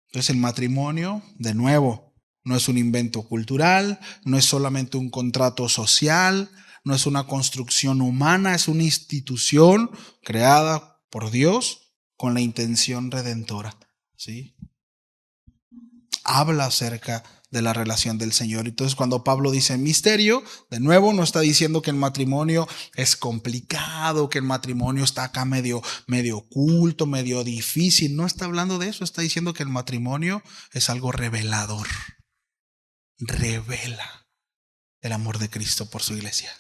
Entonces el matrimonio, de nuevo, no es un invento cultural, no es solamente un contrato social, no es una construcción humana, es una institución creada por Dios con la intención redentora. ¿Sí? Habla acerca de la relación del Señor. Entonces, cuando Pablo dice misterio, de nuevo no está diciendo que el matrimonio es complicado, que el matrimonio está acá medio oculto, medio difícil. No está hablando de eso, está diciendo que el matrimonio es algo revelador. Revela el amor de Cristo por su iglesia,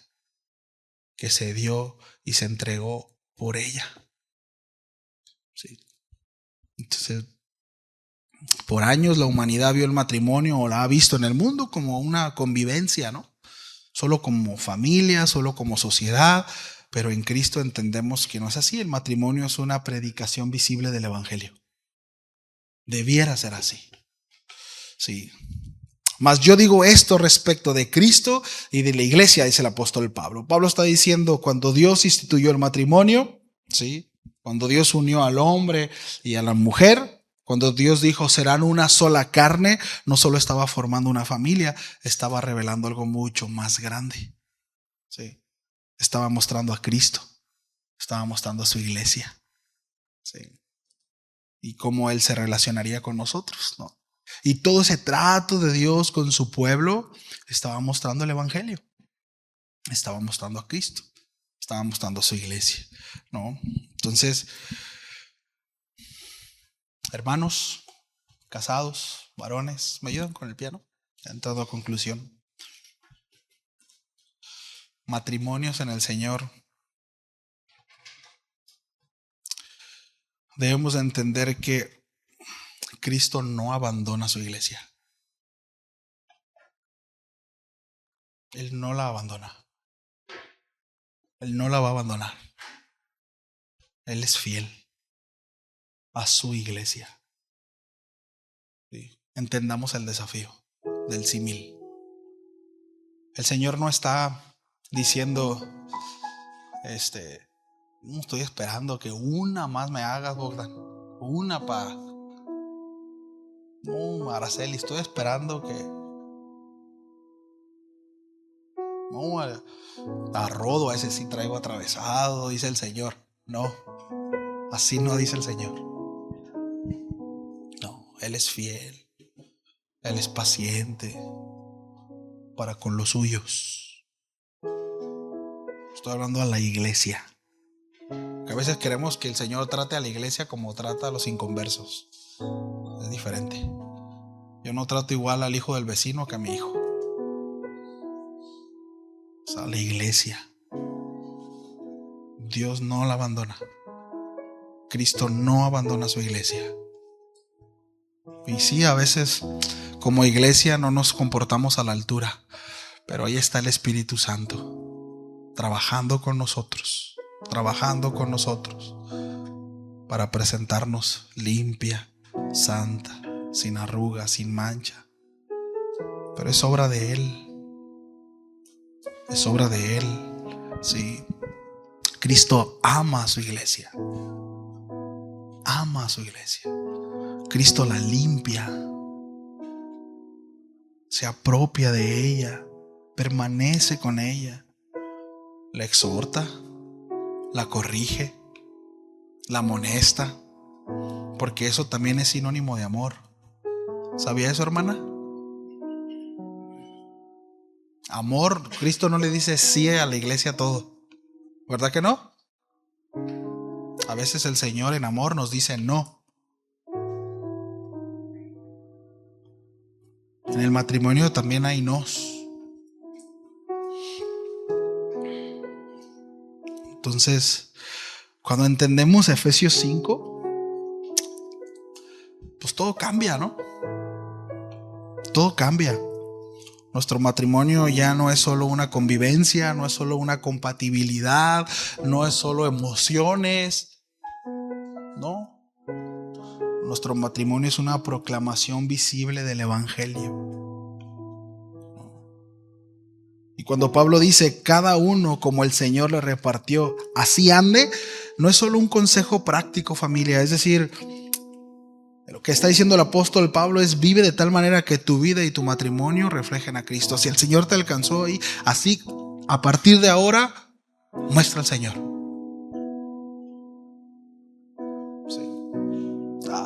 que se dio y se entregó por ella. ¿Sí? Entonces, por años la humanidad vio el matrimonio o la ha visto en el mundo como una convivencia, ¿no? Solo como familia, solo como sociedad, pero en Cristo entendemos que no es así. El matrimonio es una predicación visible del Evangelio. Debiera ser así. Sí. Mas yo digo esto respecto de Cristo y de la iglesia, dice el apóstol Pablo. Pablo está diciendo, cuando Dios instituyó el matrimonio, ¿sí? Cuando Dios unió al hombre y a la mujer, cuando Dios dijo serán una sola carne, no solo estaba formando una familia, estaba revelando algo mucho más grande. ¿Sí? Estaba mostrando a Cristo, estaba mostrando a su iglesia. ¿Sí? Y cómo Él se relacionaría con nosotros, ¿no? Y todo ese trato de Dios con su pueblo estaba mostrando el Evangelio, estaba mostrando a Cristo, estaba mostrando a su iglesia, ¿no? Entonces, Hermanos, casados, varones, ¿me ayudan con el piano? En toda conclusión. Matrimonios en el Señor. Debemos entender que Cristo no abandona su iglesia. Él no la abandona. Él no la va a abandonar. Él es fiel a su iglesia. ¿Sí? Entendamos el desafío del símil. El Señor no está diciendo, no estoy esperando que una más me hagas, Bogdan. Una para... No, Araceli, estoy esperando que... No, a Rodo, a ese sí traigo atravesado, dice el Señor. No, así no dice el Señor. No, Él es fiel. Él es paciente para con los suyos. Estoy hablando a la iglesia. Que a veces queremos que el Señor trate a la iglesia como trata a los inconversos. Es diferente. Yo no trato igual al hijo del vecino que a mi hijo. O sea, la iglesia. Dios no la abandona. Cristo no abandona su iglesia. Y sí, a veces como iglesia no nos comportamos a la altura, pero ahí está el Espíritu Santo trabajando con nosotros para presentarnos limpia, santa, sin arrugas, sin mancha. Pero es obra de Él. Es obra de Él. Sí. Cristo ama a su iglesia. Ama a su iglesia. Cristo la limpia. Se apropia de ella. Permanece con ella. La exhorta. La corrige. La amonesta. Porque eso también es sinónimo de amor. ¿Sabía eso, hermana? Amor, Cristo no le dice sí a la iglesia todo. ¿Verdad que no? A veces el Señor en amor nos dice no. En el matrimonio también hay nos. Entonces, cuando entendemos Efesios 5, pues todo cambia, ¿no? Todo cambia. Nuestro matrimonio ya no es solo una convivencia, no es solo una compatibilidad, no es solo emociones. No. Nuestro matrimonio es una proclamación visible del Evangelio. Y cuando Pablo dice, cada uno como el Señor le repartió, así ande, no es solo un consejo práctico, familia. Es decir, lo que está diciendo el apóstol Pablo es: vive de tal manera que tu vida y tu matrimonio reflejen a Cristo. Si el Señor te alcanzó ahí, así a partir de ahora muestra al Señor. Sí.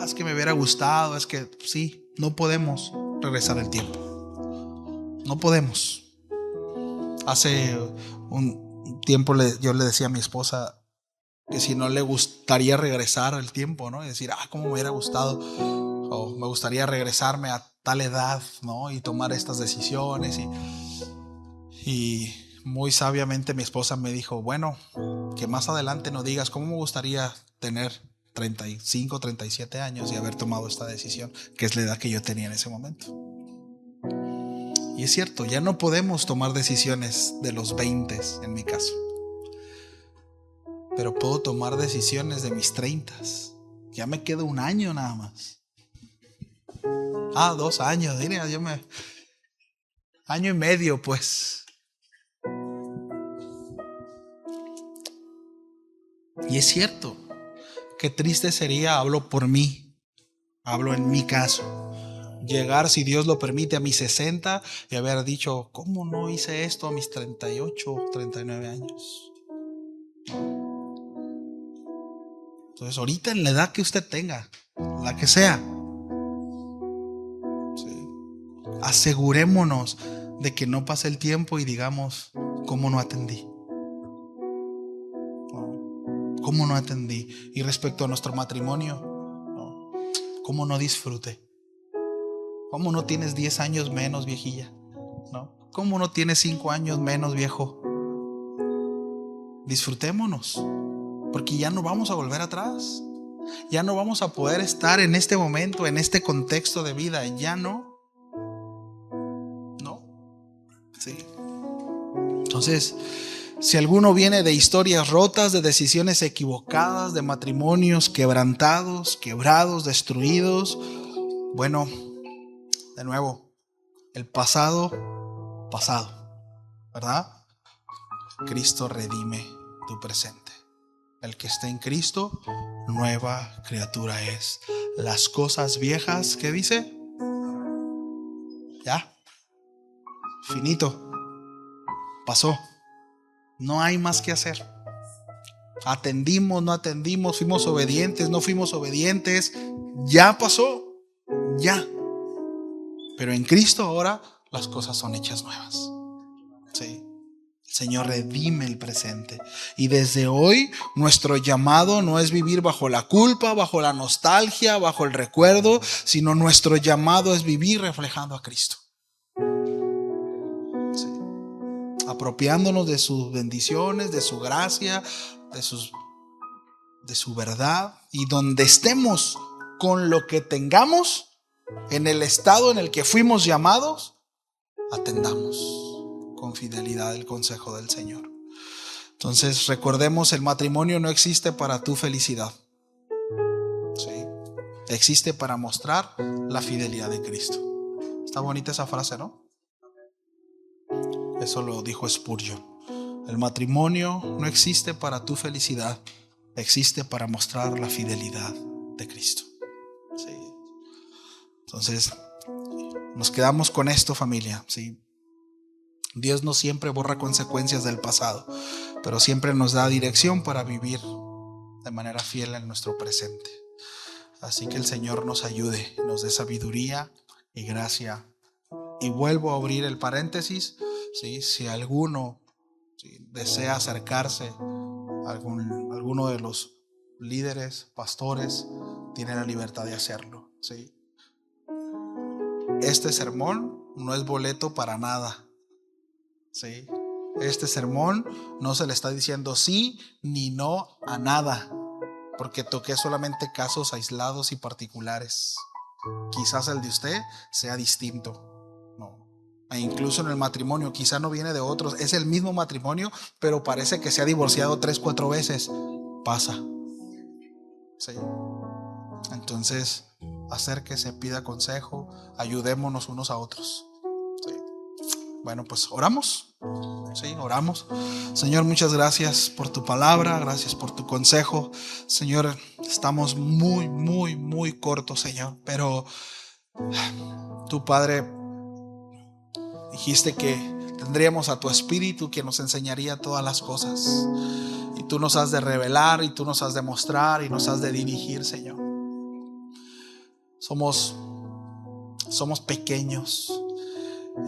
Es que me hubiera gustado, es que sí, no podemos regresar el tiempo. No podemos. Hace un tiempo yo le decía a mi esposa que si no le gustaría regresar el tiempo, ¿no? Y decir, cómo me hubiera gustado, o me gustaría regresarme a tal edad, ¿no? Y tomar estas decisiones. Y muy sabiamente mi esposa me dijo, bueno, que más adelante no digas cómo me gustaría tener 35, 37 años y haber tomado esta decisión, que es la edad que yo tenía en ese momento. Y es cierto, ya no podemos tomar decisiones de los 20 en mi caso. Pero puedo tomar decisiones de mis 30. Ya me queda un año nada más. 2 años, diría, año y medio, pues. Y es cierto, qué triste sería, hablo por mí, hablo en mi caso, llegar, si Dios lo permite, a mis 60 y haber dicho, ¿cómo no hice esto a mis 38, 39 años? Entonces, ahorita en la edad que usted tenga, la que sea, sí, asegurémonos de que no pase el tiempo y digamos, ¿cómo no atendí? ¿Cómo no atendí? Y respecto a nuestro matrimonio, ¿cómo no disfrute? ¿Cómo no tienes 10 años menos, viejilla? ¿No? ¿Cómo no tienes 5 años menos, viejo? Disfrutémonos, porque ya no vamos a volver atrás. Ya no vamos a poder estar en este momento, en este contexto de vida. Ya no. No. Sí. Entonces, si alguno viene de historias rotas, de decisiones equivocadas, de matrimonios quebrantados, quebrados, destruidos, bueno, de nuevo, el pasado, ¿verdad? Cristo redime tu presente. El que está en Cristo, nueva criatura es. Las cosas viejas, ¿qué dice? Ya, finito, pasó. No hay más que hacer. Atendimos, no atendimos, fuimos obedientes, no fuimos obedientes. Ya pasó, ya. Pero en Cristo ahora las cosas son hechas nuevas. Sí. El Señor redime el presente. Y desde hoy nuestro llamado no es vivir bajo la culpa, bajo la nostalgia, bajo el recuerdo, sino nuestro llamado es vivir reflejando a Cristo. Sí. Apropiándonos de sus bendiciones, de su gracia, de su verdad. Y donde estemos con lo que tengamos, en el estado en el que fuimos llamados, atendamos con fidelidad el consejo del Señor. Entonces recordemos, el matrimonio no existe para tu felicidad. Sí. Existe para mostrar la fidelidad de Cristo. Está bonita esa frase, ¿no? Eso lo dijo Spurgeon. El matrimonio no existe para tu felicidad. Existe para mostrar la fidelidad de Cristo. Sí. Entonces, nos quedamos con esto, familia. Sí. Dios no siempre borra consecuencias del pasado, pero siempre nos da dirección para vivir de manera fiel en nuestro presente. Así que el Señor nos ayude, nos dé sabiduría y gracia. Y vuelvo a abrir el paréntesis, ¿sí? Si alguno desea acercarse a alguno de los líderes, pastores, tiene la libertad de hacerlo, ¿sí? Este sermón no es boleto para nada. Sí. Este sermón no se le está diciendo sí ni no a nada, porque toqué solamente casos aislados y particulares. Quizás el de usted sea distinto, no. E incluso en el matrimonio, quizá no viene de otros, es el mismo matrimonio, pero parece que se ha divorciado 3-4 veces. Pasa. Sí. Entonces, acérquese, pida consejo, ayudémonos unos a otros. Sí. Bueno, pues oramos. Sí, oramos. Señor, muchas gracias por tu palabra, gracias por tu consejo. Señor, estamos muy cortos, Señor, pero tu Padre, dijiste que tendríamos a tu Espíritu que nos enseñaría todas las cosas. Y tú nos has de revelar, y tú nos has de mostrar, y nos has de dirigir, Señor. Somos pequeños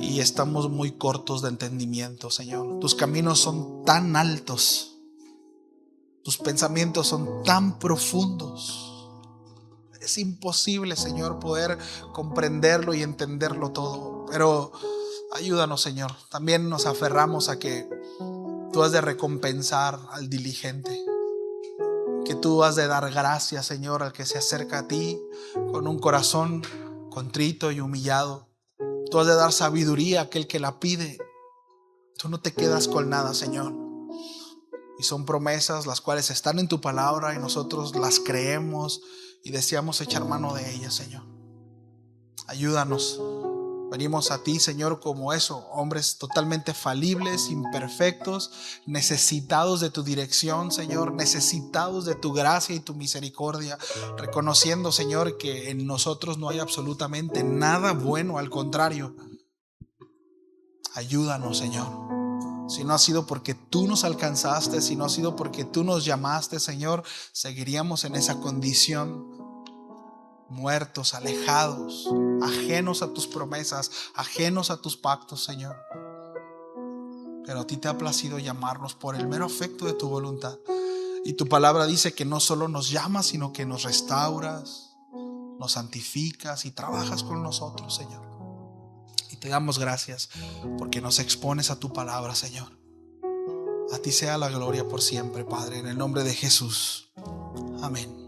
y estamos muy cortos de entendimiento, Señor. Tus caminos son tan altos, tus pensamientos son tan profundos. Es imposible, Señor, poder comprenderlo y entenderlo todo. Pero ayúdanos, Señor. También nos aferramos a que tú has de recompensar al diligente, que tú has de dar gracias, Señor, al que se acerca a ti con un corazón contrito y humillado. Tú has de dar sabiduría a aquel que la pide. Tú no te quedas con nada, Señor. Y son promesas las cuales están en tu palabra y nosotros las creemos y deseamos echar mano de ellas, Señor. Ayúdanos. Venimos a ti, Señor, como eso, hombres totalmente falibles, imperfectos, necesitados de tu dirección, Señor, necesitados de tu gracia y tu misericordia, reconociendo, Señor, que en nosotros no hay absolutamente nada bueno, al contrario. Ayúdanos, Señor. Si no ha sido porque tú nos alcanzaste, si no ha sido porque tú nos llamaste, Señor, seguiríamos en esa condición, muertos, alejados, ajenos a tus promesas, ajenos a tus pactos, Señor. Pero a ti te ha placido llamarnos por el mero afecto de tu voluntad. Y tu palabra dice que no solo nos llamas, sino que nos restauras, nos santificas y trabajas con nosotros, Señor. Y te damos gracias porque nos expones a tu palabra, Señor. A ti sea la gloria por siempre, Padre, en el nombre de Jesús. Amén.